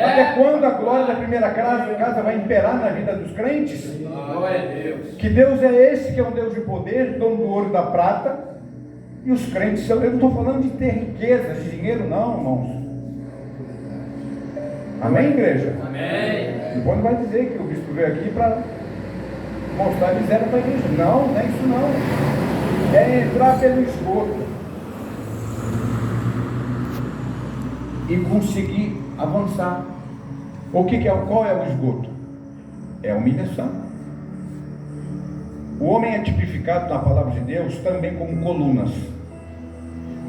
S1: Até quando a glória da primeira casa vai imperar na vida dos crentes? Glória a Deus. Que Deus é esse que é um Deus de poder, dono do ouro e da prata? E os crentes, eu não estou falando de ter riqueza, de dinheiro, não, irmãos. Amém, igreja? Amém. Depois não vai dizer que o bispo veio aqui para mostrar a miséria para a igreja. Não, não é isso não. É entrar pelo esgoto e conseguir avançar. Qual é o esgoto? É a humilhação. O homem é tipificado na palavra de Deus também como colunas.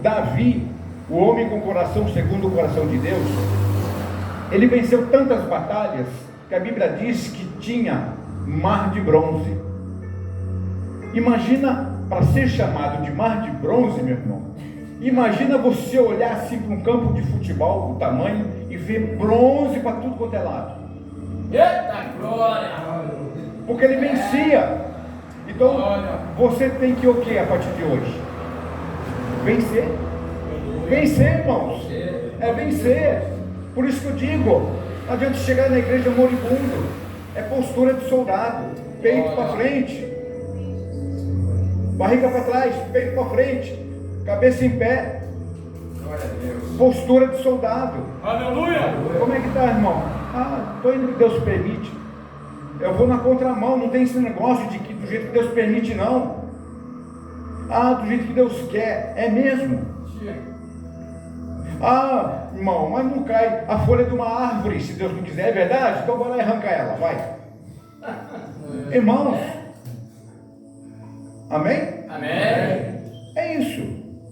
S1: Davi, o homem com coração segundo o coração de Deus, ele venceu tantas batalhas que a Bíblia diz que tinha mar de bronze. Imagina, para ser chamado de mar de bronze, meu irmão, imagina você olhar assim para um campo de futebol, o tamanho, e ver bronze para tudo quanto é lado.
S2: Eita glória!
S1: Porque ele vencia. Então, você tem que o que a partir de hoje? Vencer. Vencer, irmãos. É vencer. Por isso que eu digo, não adianta chegar na igreja moribundo. É postura de soldado. Peito para frente, barriga para trás, peito para frente, cabeça em pé. Postura de soldado.
S2: Aleluia!
S1: Como é que está, irmão? Estou indo que Deus permite. Eu vou na contramão, não tem esse negócio de que do jeito que Deus permite, não. Do jeito que Deus quer. É mesmo? Irmão, mas não cai a folha de uma árvore, se Deus não quiser, é verdade? Então vai lá e arranca ela, vai. Irmãos, amém?
S2: Amém.
S1: É isso.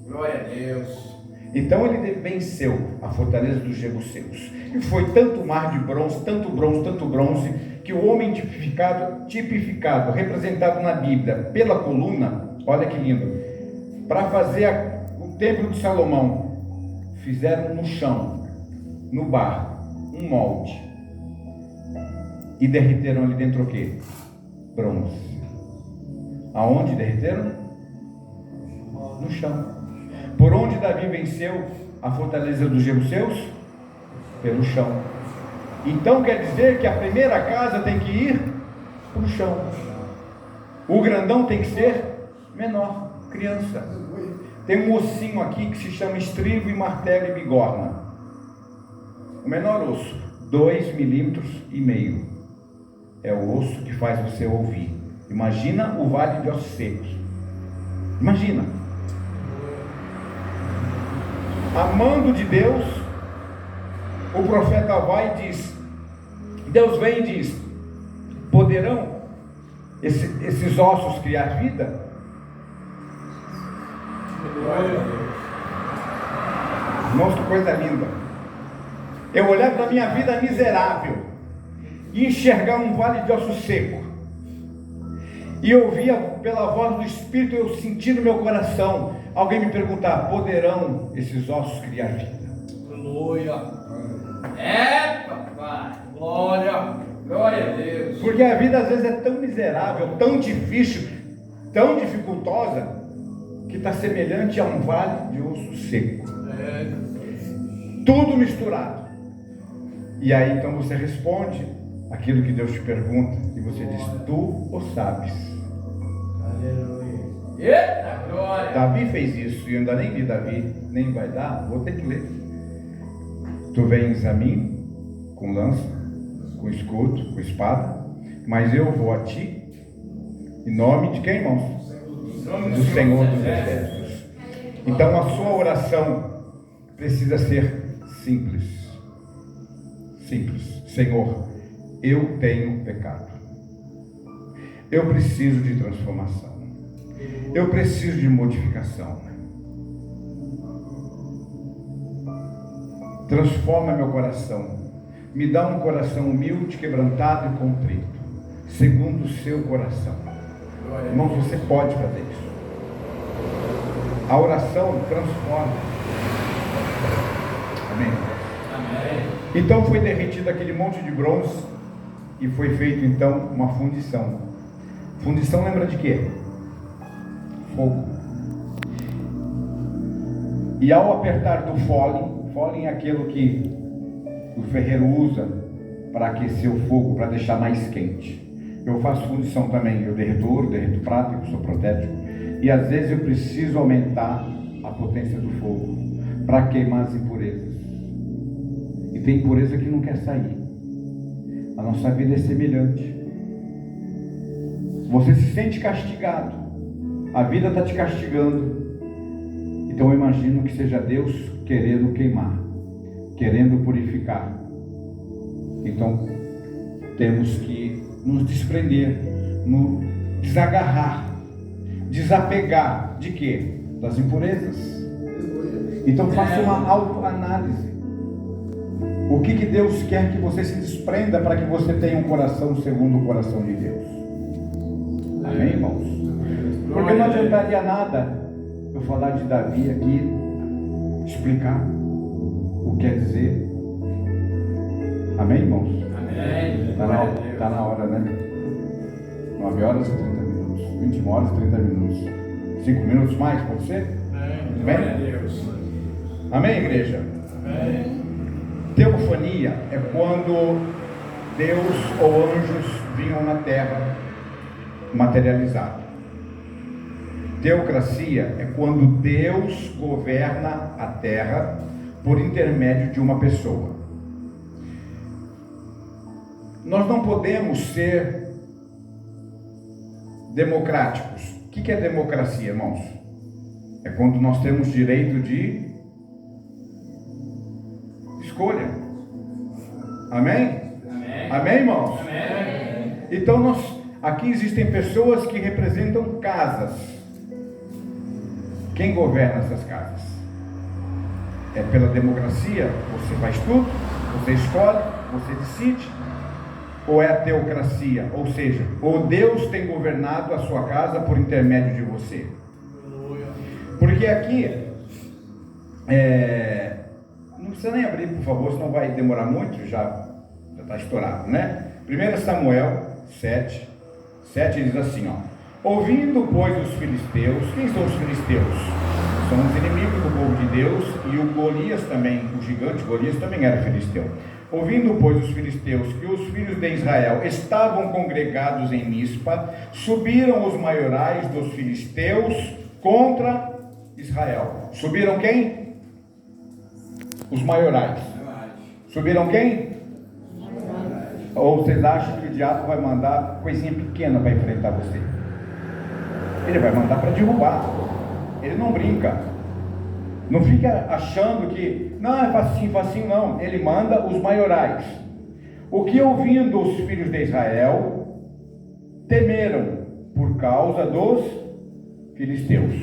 S2: Glória a Deus.
S1: Então ele venceu a fortaleza dos jebuseus. E foi tanto mar de bronze, tanto bronze, que o homem tipificado, representado na Bíblia pela coluna, olha que lindo, para fazer o templo de Salomão, fizeram no chão, no barro, um molde, e derreteram ali dentro o quê? Bronze. Aonde derreteram? No chão. Por onde Davi venceu a fortaleza dos jebuseus? Pelo chão. Então quer dizer que a primeira casa tem que ir para o chão. O grandão tem que ser menor, criança. Tem um ossinho aqui que se chama estribo e martelo e bigorna. O menor osso, 2,5 milímetros. É o osso que faz você ouvir. Imagina o vale de ossos secos. Imagina. Amando de Deus, o profeta vai e diz, Deus vem e diz, poderão esses ossos criar vida? Irmãos, que coisa linda. Eu olhar para a minha vida miserável e enxergar um vale de osso seco, e ouvia pela voz do Espírito, eu senti no meu coração, alguém me perguntar, poderão esses ossos criar vida?
S2: Aleluia! Papai! Glória! Glória a Deus!
S1: Porque a vida às vezes é tão miserável, tão difícil, tão dificultosa, que está semelhante a um vale de osso seco. Tudo misturado. E aí então você responde aquilo que Deus te pergunta, e você diz, tu o sabes.
S2: Aleluia! Eita glória!
S1: Davi fez isso, e eu ainda nem li Davi, nem vai dar, vou ter que ler. Tu vens a mim com lança, com escudo, com espada, mas eu vou a ti em nome de quem, irmãos? Do Senhor dos Exércitos. Então a sua oração precisa ser simples. Simples. Senhor, eu tenho pecado. Eu preciso de transformação. Eu preciso de modificação. Transforma meu coração. Me dá um coração humilde, quebrantado e contrito, segundo o seu coração. Irmãos, você pode fazer isso. A oração transforma. Amém?
S2: Amém.
S1: Então foi derretido aquele monte de bronze e foi feito então uma fundição. Fundição lembra de quê? Fogo. E ao apertar do fole é aquilo que o ferreiro usa para aquecer o fogo, para deixar mais quente. Eu faço fundição também, eu derreto ouro, derreto prata, eu sou protético, e às vezes eu preciso aumentar a potência do fogo para queimar as impurezas. E tem impureza que não quer sair. A nossa vida é semelhante. Você se sente castigado, a vida está te castigando, então eu imagino que seja Deus querendo queimar, querendo purificar. Então, temos que nos desprender, nos desagarrar, desapegar de quê? Das impurezas. Então, faça uma autoanálise. O que Deus quer que você se desprenda para que você tenha um coração segundo o coração de Deus? Amém, irmãos? Porque não adiantaria nada eu falar de Davi aqui, explicar o que quer dizer. Amém, irmãos?
S2: Amém.
S1: Está na hora, né? 9 horas e 30 minutos. 21 horas e 30 minutos. 5 minutos mais, pode ser? Muito bem? Amém, igreja?
S2: Amém.
S1: Teofania é quando Deus ou anjos vinham na terra materializado. Teocracia é quando Deus governa a terra por intermédio de uma pessoa. Nós não podemos ser democráticos. O que é democracia, irmãos? É quando nós temos direito de escolha. Amém?
S2: Amém.
S1: Amém, irmãos?
S2: Amém.
S1: Então aqui existem pessoas que representam casas. Quem governa essas casas? É pela democracia? Você faz tudo, você escolhe, você decide? Ou é a teocracia? Ou seja, ou Deus tem governado a sua casa por intermédio de você? Porque aqui não precisa nem abrir, por favor, senão vai demorar muito, já está estourado, né? 1 Samuel 7 diz assim, ó: ouvindo, pois, os filisteus. Quem são os filisteus? São os inimigos do povo de Deus, e o Golias também, o gigante Golias também era filisteu. Ouvindo, pois, os filisteus que os filhos de Israel estavam congregados em Mispa, subiram os maiorais dos filisteus contra Israel. Subiram quem? Os maiorais. Subiram quem? Ou vocês acham que o diabo vai mandar coisinha pequena para enfrentar você? Ele vai mandar para derrubar. Ele não brinca. Não fica achando que não é facinho, não. Ele manda os maiorais. O que, ouvindo os filhos de Israel, temeram por causa dos filisteus.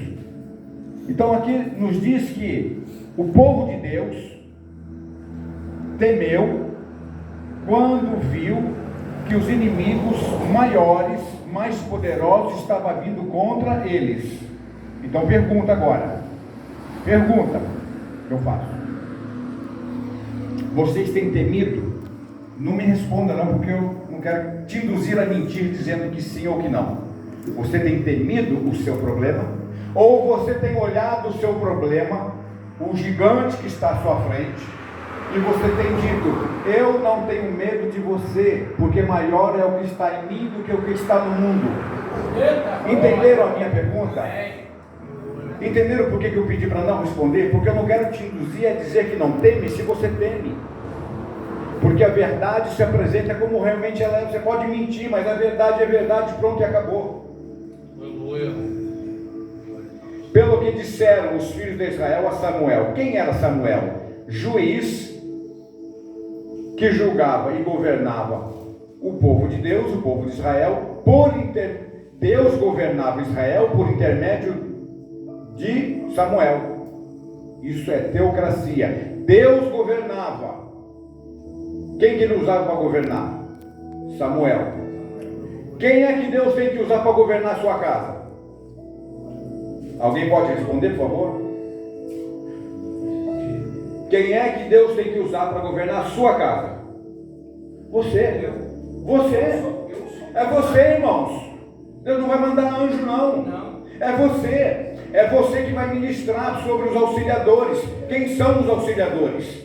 S1: Então aqui nos diz que o povo de Deus temeu quando viu que os inimigos maiores, mais poderosos, estavam vindo contra eles. Então pergunta agora. Pergunta que eu faço: vocês têm temido? Não me responda não, porque eu não quero te induzir a mentir dizendo que sim ou que não. Você tem temido o seu problema? Ou você tem olhado o seu problema, o gigante que está à sua frente, e você tem dito: eu não tenho medo de você, porque maior é o que está em mim do que o que está no mundo? Entenderam a minha pergunta? Entenderam por que eu pedi para não responder? Porque eu não quero te induzir a dizer que não teme, se você teme. Porque a verdade se apresenta como realmente ela é. Você pode mentir, mas a verdade é verdade, pronto, e acabou. Aleluia. Pelo que disseram os filhos de Israel a Samuel. Quem era Samuel? Juiz que julgava e governava o povo de Deus, o povo de Israel. Deus governava Israel por intermédio de Samuel. Isso é teocracia. Deus governava. Quem que ele usava para governar? Samuel. Quem é que Deus tem que usar para governar a sua casa? Alguém pode responder, por favor? Quem é que Deus tem que usar para governar a sua casa? Você. Você. É você, irmãos. Deus não vai mandar anjo, não. É você. É você que vai ministrar sobre os auxiliadores. Quem são os auxiliadores?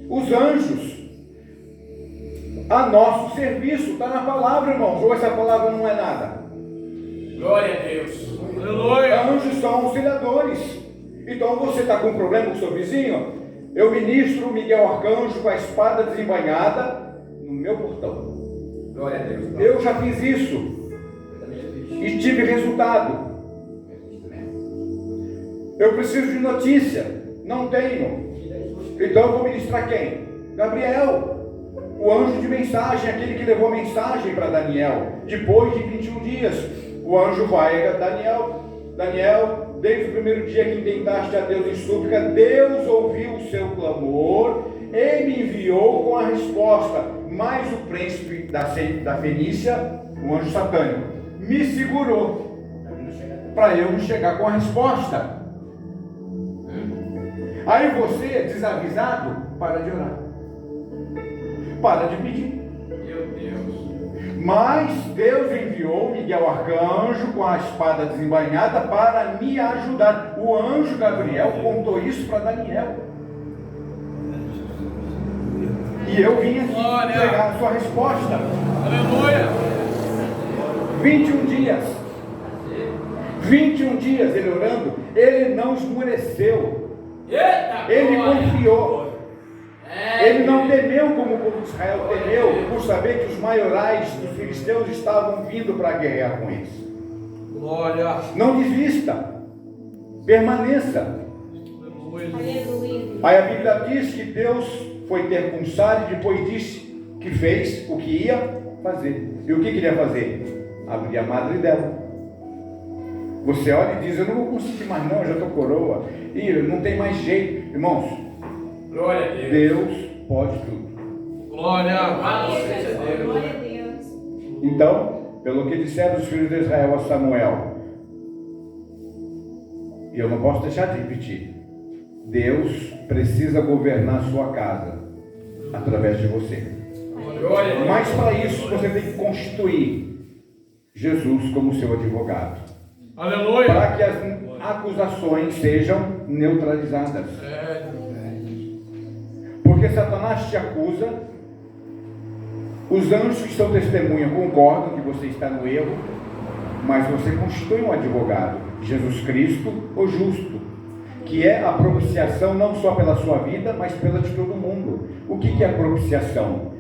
S1: Os anjos. A nosso serviço. Está na palavra, irmãos. Ou essa palavra não é nada?
S2: Glória a Deus. Aleluia.
S1: Anjos são auxiliadores. Então você está com um problema com o seu vizinho? Eu ministro Miguel Arcanjo com a espada desembainhada no meu portão.
S2: Glória a Deus.
S1: Eu já fiz isso. E tive resultado. Eu preciso de notícia. Não tenho. Então eu vou ministrar quem? Gabriel. O anjo de mensagem, aquele que levou a mensagem para Daniel. Depois de 21 dias, o anjo vai a Daniel. Daniel, desde o primeiro dia que intentaste a Deus em súplica, Deus ouviu o seu clamor e me enviou com a resposta. Mas o príncipe da Fenícia, o anjo satânico, me segurou para eu não chegar com a resposta. Aí você, desavisado, para de orar, para de pedir.
S2: Meu Deus.
S1: Mas Deus enviou Miguel Arcanjo com a espada desembainhada para me ajudar. O anjo Gabriel contou isso para Daniel. E eu vim aqui pegar a sua resposta.
S2: Aleluia.
S1: 21 dias. 21 dias ele orando, ele não esmureceu.
S2: Eita,
S1: Ele
S2: glória.
S1: confiou. Ele não temeu como o povo de Israel temeu, por saber que os maiorais dos filisteus estavam vindo para guerrear com eles.
S2: Glória.
S1: Não desista, permaneça.
S3: Aleluia.
S1: Aí a Bíblia diz que Deus foi ter com Sara e depois disse que fez o que ia fazer. E o que queria fazer? Abrir a madre dela. Você olha e diz: eu não vou conseguir mais não, eu já estou coroa. E não tem mais jeito. Irmãos,
S2: Glória a Deus.
S1: Deus pode tudo.
S2: Glória a Deus.
S3: Glória a Deus.
S1: Então, pelo que disseram os filhos de Israel a Samuel, e eu não posso deixar de repetir, Deus precisa governar a sua casa através de você.
S2: Glória a Deus.
S1: Mas para isso você tem que constituir Jesus como seu advogado,
S2: Aleluia.
S1: para que as acusações sejam neutralizadas. Porque Satanás te acusa, os anjos que são testemunha concordam que você está no erro, mas você constitui um advogado, Jesus Cristo, o justo, que é a propiciação não só pela sua vida, mas pela de todo mundo. O que é a propiciação?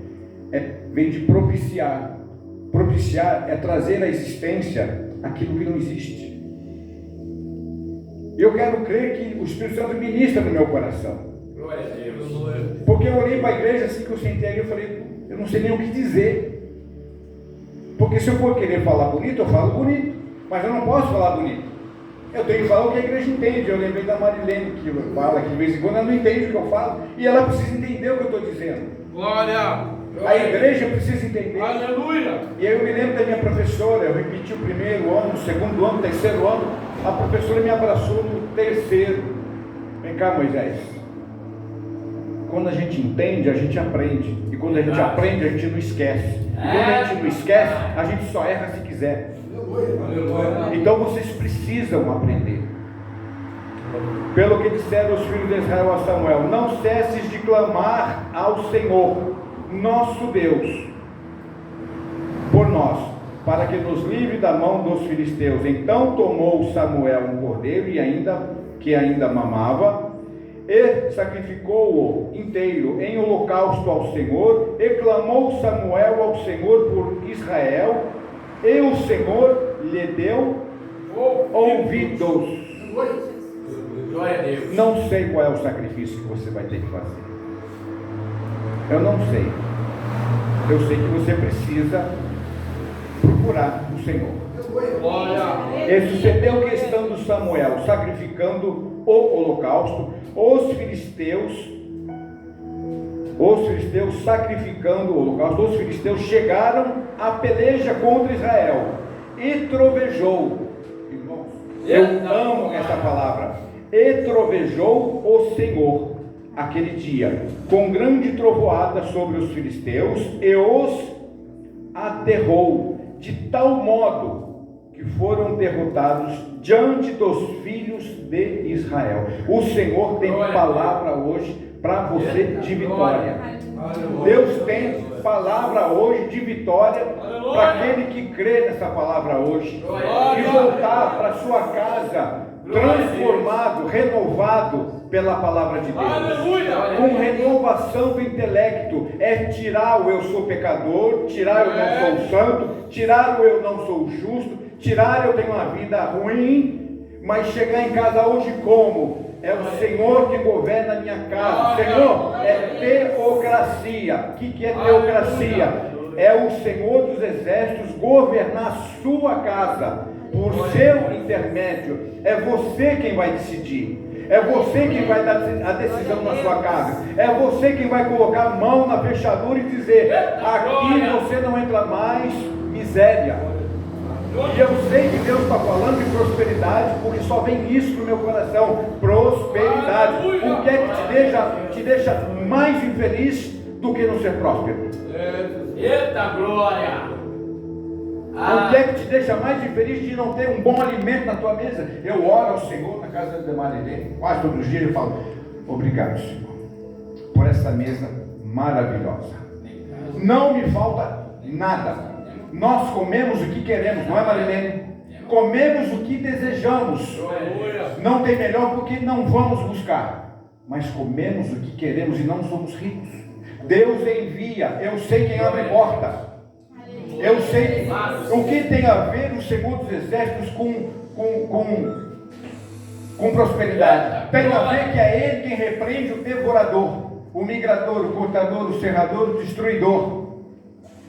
S1: Vem de propiciar. Propiciar é trazer à existência aquilo que não existe. Eu quero crer que o Espírito Santo ministra no meu coração.
S2: Glória a Deus.
S1: Porque eu olhei para a igreja assim que eu sentei ali, eu falei: eu não sei nem o que dizer. Porque se eu for querer falar bonito, eu falo bonito, mas eu não posso falar bonito. Eu tenho que falar o que a igreja entende. Eu lembrei da Marilene, que fala que de vez em quando ela não entende o que eu falo, e ela precisa entender o que eu estou dizendo.
S2: Glória.
S1: A igreja precisa entender.
S2: Aleluia.
S1: E aí eu me lembro da minha professora, eu repeti o primeiro ano, o segundo ano, o terceiro ano, a professora me abraçou no terceiro. Vem cá, Moisés. Quando a gente entende, a gente aprende. E quando a gente aprende, a gente não esquece. E quando a gente não esquece, a gente só erra se quiser. Então vocês precisam aprender. Pelo que disseram os filhos de Israel a Samuel: não cesses de clamar ao Senhor, nosso Deus, por nós, para que nos livre da mão dos filisteus. Então tomou Samuel um cordeiro que ainda mamava, e sacrificou-o inteiro em holocausto ao Senhor, e clamou Samuel ao Senhor por Israel, e o Senhor lhe deu ouvidos.
S2: Glória a Deus.
S1: Não sei qual é o sacrifício que você vai ter que fazer. Eu não sei. Eu sei que você precisa procurar o Senhor.
S2: Glória.
S1: Esse sucedeu questão do Samuel sacrificando o holocausto, os filisteus sacrificando o holocausto, os filisteus chegaram à peleja contra Israel e trovejou. Irmãos, eu amo essa palavra. E trovejou o Senhor aquele dia com grande trovoada sobre os filisteus e os aterrou de tal modo que foram derrotados diante dos filhos de Israel. O Senhor tem palavra hoje para você de vitória. Deus tem palavra hoje de vitória para aquele que crê nessa palavra hoje e voltar para sua casa transformado, renovado pela palavra de Deus, com renovação do intelecto. É tirar o eu sou pecador, tirar eu não sou santo, tirar o eu não sou justo, tirar eu tenho uma vida ruim, mas chegar em casa hoje como? É o Senhor que governa a minha casa. Senhor, é teocracia. O que é teocracia? É o Senhor dos Exércitos governar a sua casa por seu intermédio. É você quem vai decidir. É você quem vai dar a decisão na sua casa. É você quem vai colocar a mão na fechadura e dizer: aqui você não entra mais, miséria. E eu sei que Deus está falando de prosperidade, porque só vem isso no meu coração: prosperidade. O que é que te deixa mais infeliz do que não ser próspero?
S2: Eita glória!
S1: O que é que te deixa mais infeliz de não ter um bom alimento na tua mesa? Eu oro ao Senhor na casa de Marilene, quase todos os dias eu falo: obrigado, Senhor, por essa mesa maravilhosa. Não me falta nada. Nós comemos o que queremos, não é, Marilene? Comemos o que desejamos. Não tem melhor porque não vamos buscar, mas comemos o que queremos e não somos ricos. Deus envia. Eu sei quem abre porta. Eu sei o que tem a ver o Senhor dos Exércitos com prosperidade. Tem a ver que é Ele quem repreende o devorador, o migrador, o cortador, o serrador, o destruidor.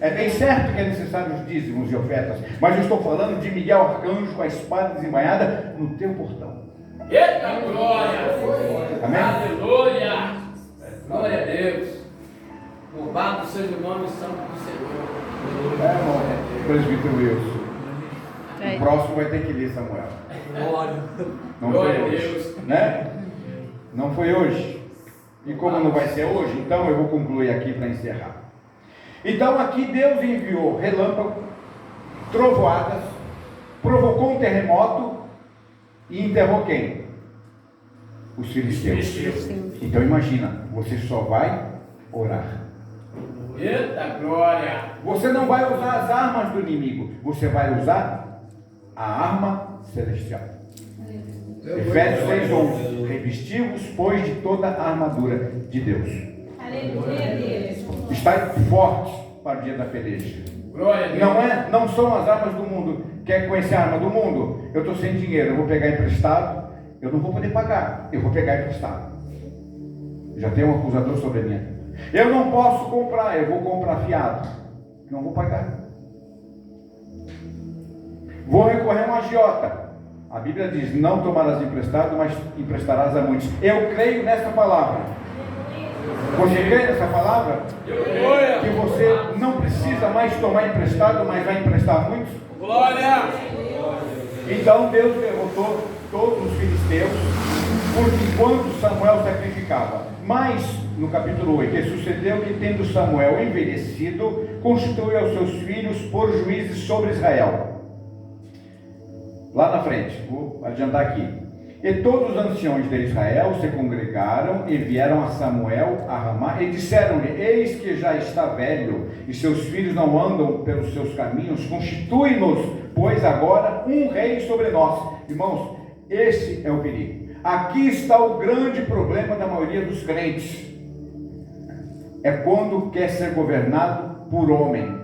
S1: É bem certo que é necessário os dízimos e ofertas, mas eu estou falando de Miguel Arcanjo com a espada desembainhada no teu portão.
S2: Eita glória!
S1: Amém?
S2: Aleluia! Glória a Deus! Louvado seja o nome santo do Senhor.
S1: Irmão, presbítero Wilson. O próximo vai ter que ler, Samuel. Não foi hoje, né? Não foi hoje. E como não vai ser hoje, então eu vou concluir aqui para encerrar. Então aqui Deus enviou relâmpago, trovoadas, provocou um terremoto e enterrou quem? Os filisteus. Então imagina, você só vai orar.
S2: Eita glória!
S1: Você não vai usar as armas do inimigo, você vai usar a arma celestial. Efésios 6:11. Revestivos, pois, de toda a armadura de Deus.
S3: Aleluia, Deus.
S1: Está forte para o dia da peleja.
S2: Glória a Deus.
S1: Não são as armas do mundo. Quer conhecer a arma do mundo? Eu estou sem dinheiro, eu vou pegar emprestado, eu não vou poder pagar, eu vou pegar emprestado. Já tem um acusador sobre a minha vida. Eu não posso comprar, eu vou comprar fiado, não vou pagar. Vou recorrer a um agiota. A Bíblia diz: não tomarás emprestado, mas emprestarás a muitos. Eu creio nessa palavra. Você crê nessa palavra? Que você não precisa mais tomar emprestado, mas vai emprestar muitos?
S2: Glória!
S1: Então Deus derrotou todos os filisteus, porque enquanto Samuel sacrificava. Mas, no capítulo 8, e sucedeu que, tendo Samuel envelhecido, constituiu aos seus filhos por juízes sobre Israel. Lá na frente, vou adiantar aqui. E todos os anciões de Israel se congregaram e vieram a Samuel a Ramá e disseram-lhe: eis que já está velho e seus filhos não andam pelos seus caminhos, constitui-nos, pois, agora um rei sobre nós. Irmãos, esse é o perigo. Aqui está o grande problema da maioria dos crentes. É quando quer ser governado por homem.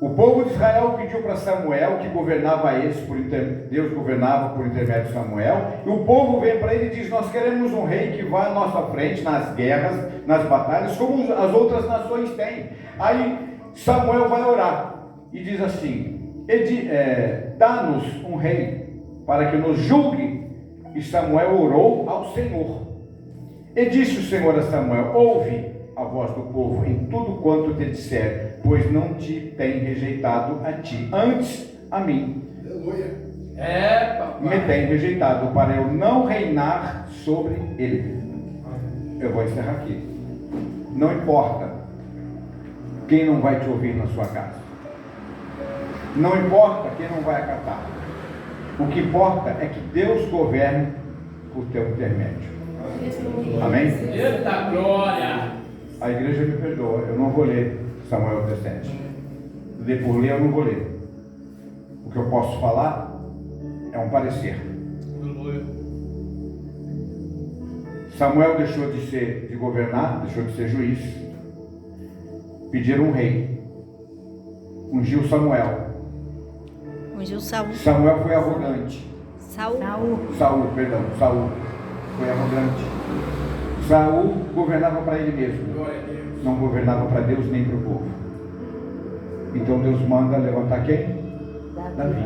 S1: O povo de Israel pediu para Samuel, que governava eles, Deus governava por intermédio de Samuel, e o povo vem para ele e diz: nós queremos um rei que vá à nossa frente nas guerras, nas batalhas, como as outras nações têm. Aí Samuel vai orar e diz assim: dá-nos um rei para que nos julgue. E Samuel orou ao Senhor. E disse o Senhor a Samuel: ouve a voz do povo em tudo quanto te disser, pois não te tem rejeitado a ti, antes a mim.
S2: Aleluia.
S1: Me tem rejeitado para eu não reinar sobre ele. Eu vou encerrar aqui. Não importa quem não vai te ouvir na sua casa. Não importa quem não vai acatar. O que importa é que Deus governe por teu intermédio. Amém?
S2: Eita glória!
S1: A igreja me perdoa, eu não vou ler Samuel 17. Ler por ler eu não vou ler. O que eu posso falar é um parecer. Samuel deixou de governar, deixou de ser juiz. Pediram um rei. Ungiu Samuel.
S4: Ungiu Saul.
S1: Samuel foi arrogante.
S4: Saul.
S1: foi arrogante. Saul governava para ele mesmo, não governava para Deus nem para o povo. Então Deus manda levantar quem? Davi.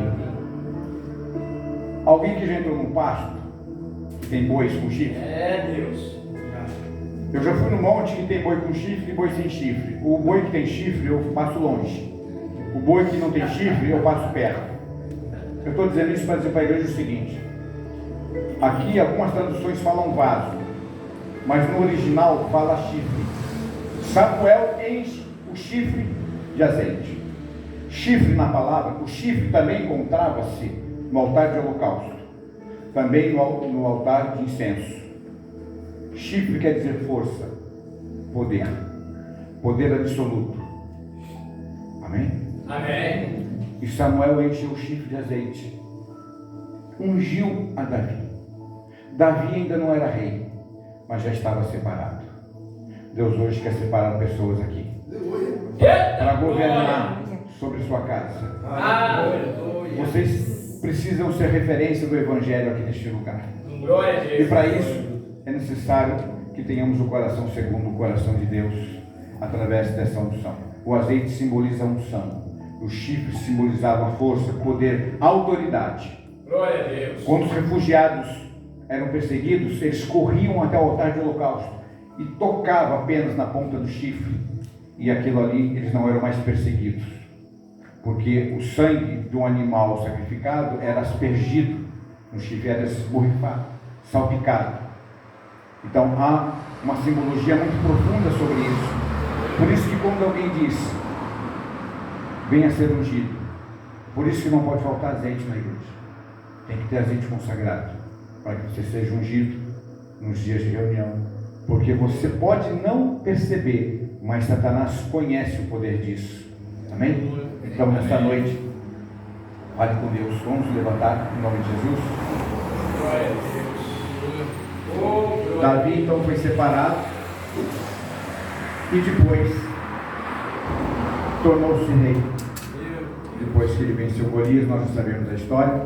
S1: Alguém que já entrou num pasto que tem bois com chifre?
S2: Deus.
S1: Eu já fui no monte que tem boi com chifre e boi sem chifre. O boi que tem chifre eu passo longe. O boi que não tem chifre eu passo perto. Eu estou dizendo isso para dizer para a igreja o seguinte: aqui algumas traduções falam vaso, mas no original fala chifre. Samuel enche o chifre de azeite. Chifre na palavra, o chifre também encontrava-se no altar de holocausto, também no altar de incenso. Chifre quer dizer força, poder, poder absoluto. Amém?
S2: Amém.
S1: E Samuel encheu o chifre de azeite, ungiu a Davi. Davi ainda não era rei, mas já estava separado. Deus hoje quer separar pessoas aqui para governar sobre sua casa. Vocês precisam ser referência do Evangelho aqui neste lugar. E para isso é necessário que tenhamos o coração segundo o coração de Deus, através dessa unção. O azeite simboliza a unção, o chifre simbolizava força, poder, autoridade.
S2: Glória a Deus.
S1: Quando os refugiados eram perseguidos, eles corriam até o altar de holocausto e tocavam apenas na ponta do chifre, e aquilo ali eles não eram mais perseguidos, porque o sangue de um animal sacrificado era aspergido no chifre, era esborrifado, salpicado. Então há uma simbologia muito profunda sobre isso. Por isso que quando alguém diz venha ser ungido, por isso que não pode faltar azeite na igreja. Tem que ter azeite consagrado para que você seja ungido nos dias de reunião, porque você pode não perceber, mas Satanás conhece o poder disso. Amém? Então nesta noite, fale com Deus. Vamos levantar em nome de Jesus.
S2: Glória a Deus.
S1: Davi então foi separado e depois tornou-se rei. Depois que ele venceu Golias, nós já sabemos a história.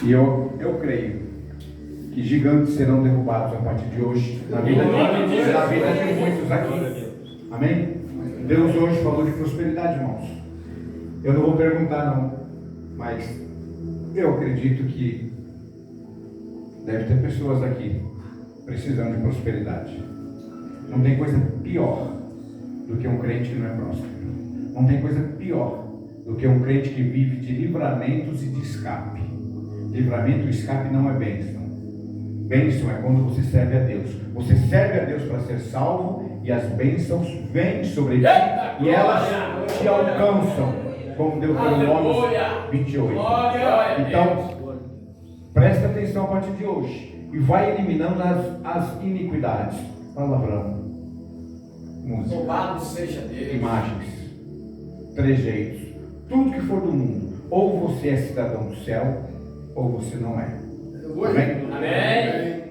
S1: E eu creio que gigantes serão derrubados a partir de hoje na vida de muitos aqui. Amém? Deus hoje falou de prosperidade, irmãos. Eu não vou perguntar não, mas eu acredito que deve ter pessoas aqui precisando de prosperidade. Não tem coisa pior do que um crente que não é próspero. Não tem coisa pior do que um crente que vive de livramentos e de escape. Livramento e escape não é bênção. Bênção é quando você serve a Deus. Você serve a Deus para ser salvo e as bênçãos vêm sobre ti e elas te alcançam, como Deuteronômio 28. Então, presta atenção a partir de hoje e vai eliminando as iniquidades. Palavrão, música,
S2: Louvado seja Deus.
S1: imagens, trejeitos, tudo que for do mundo. Ou você é cidadão do céu, ou você não é. Amém?
S2: Amém.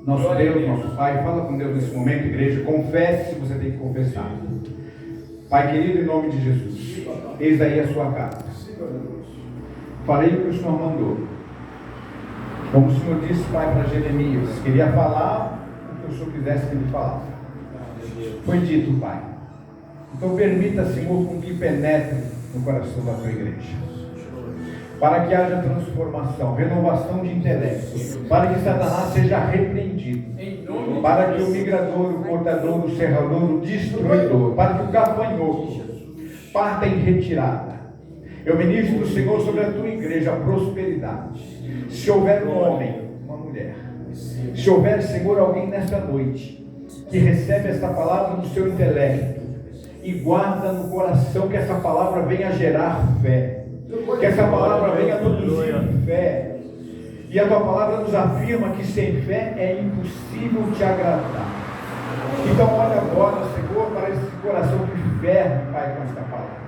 S1: Nosso Deus, nosso Pai, fala com Deus nesse momento, igreja. Confesse se você tem que confessar. Pai querido, em nome de Jesus, eis aí a sua carta. Farei o que o Senhor mandou. Como o Senhor disse, Pai, para Jeremias, queria falar o que o Senhor quisesse que ele falasse. Foi dito, Pai. Então permita, Senhor, com que penetre no coração da tua igreja, para que haja transformação, renovação de intelecto, para que Satanás seja repreendido, para que o migrador, o cortador, o serrador, o destruidor, para que o gafanhoto parta em retirada. Eu ministro, Senhor, sobre a tua igreja a prosperidade. Se houver um homem, uma mulher, se houver, Senhor, alguém nesta noite que recebe esta palavra no seu intelecto e guarda no coração, que essa palavra venha gerar fé, que essa palavra venha produzir fé. E a tua palavra nos afirma que sem fé é impossível te agradar. Então olha agora, Senhor, para esse coração que ferve, Pai, com esta palavra.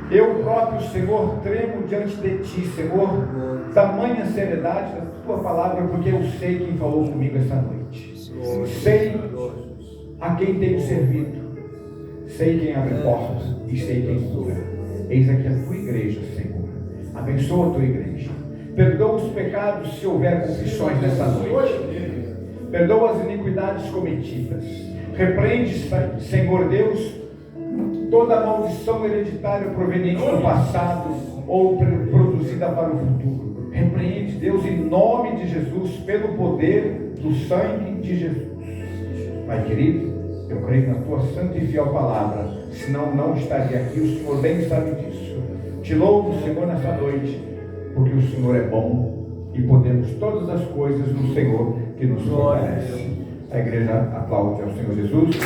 S1: Eu próprio, Senhor, tremo diante de ti, Senhor, tamanha seriedade da tua palavra, porque eu sei quem falou comigo essa noite. Sei a quem tenho servido, sei quem abre portas e sei quem cura. Eis aqui a tua igreja, Senhor. Abençoa a tua igreja. Perdoa os pecados se houver confissões nessa noite. Perdoa as iniquidades cometidas. Repreende, Senhor Deus, toda maldição hereditária proveniente do passado ou produzida para o futuro. Repreende, Deus, em nome de Jesus, pelo poder do sangue de Jesus. Pai querido, eu creio na tua santa e fiel palavra, senão não estaria aqui, o Senhor bem sabe disso. Te louvo, Senhor, nessa noite, porque o Senhor é bom e podemos todas as coisas no Senhor que nos fortalece. A igreja aplaude ao Senhor Jesus.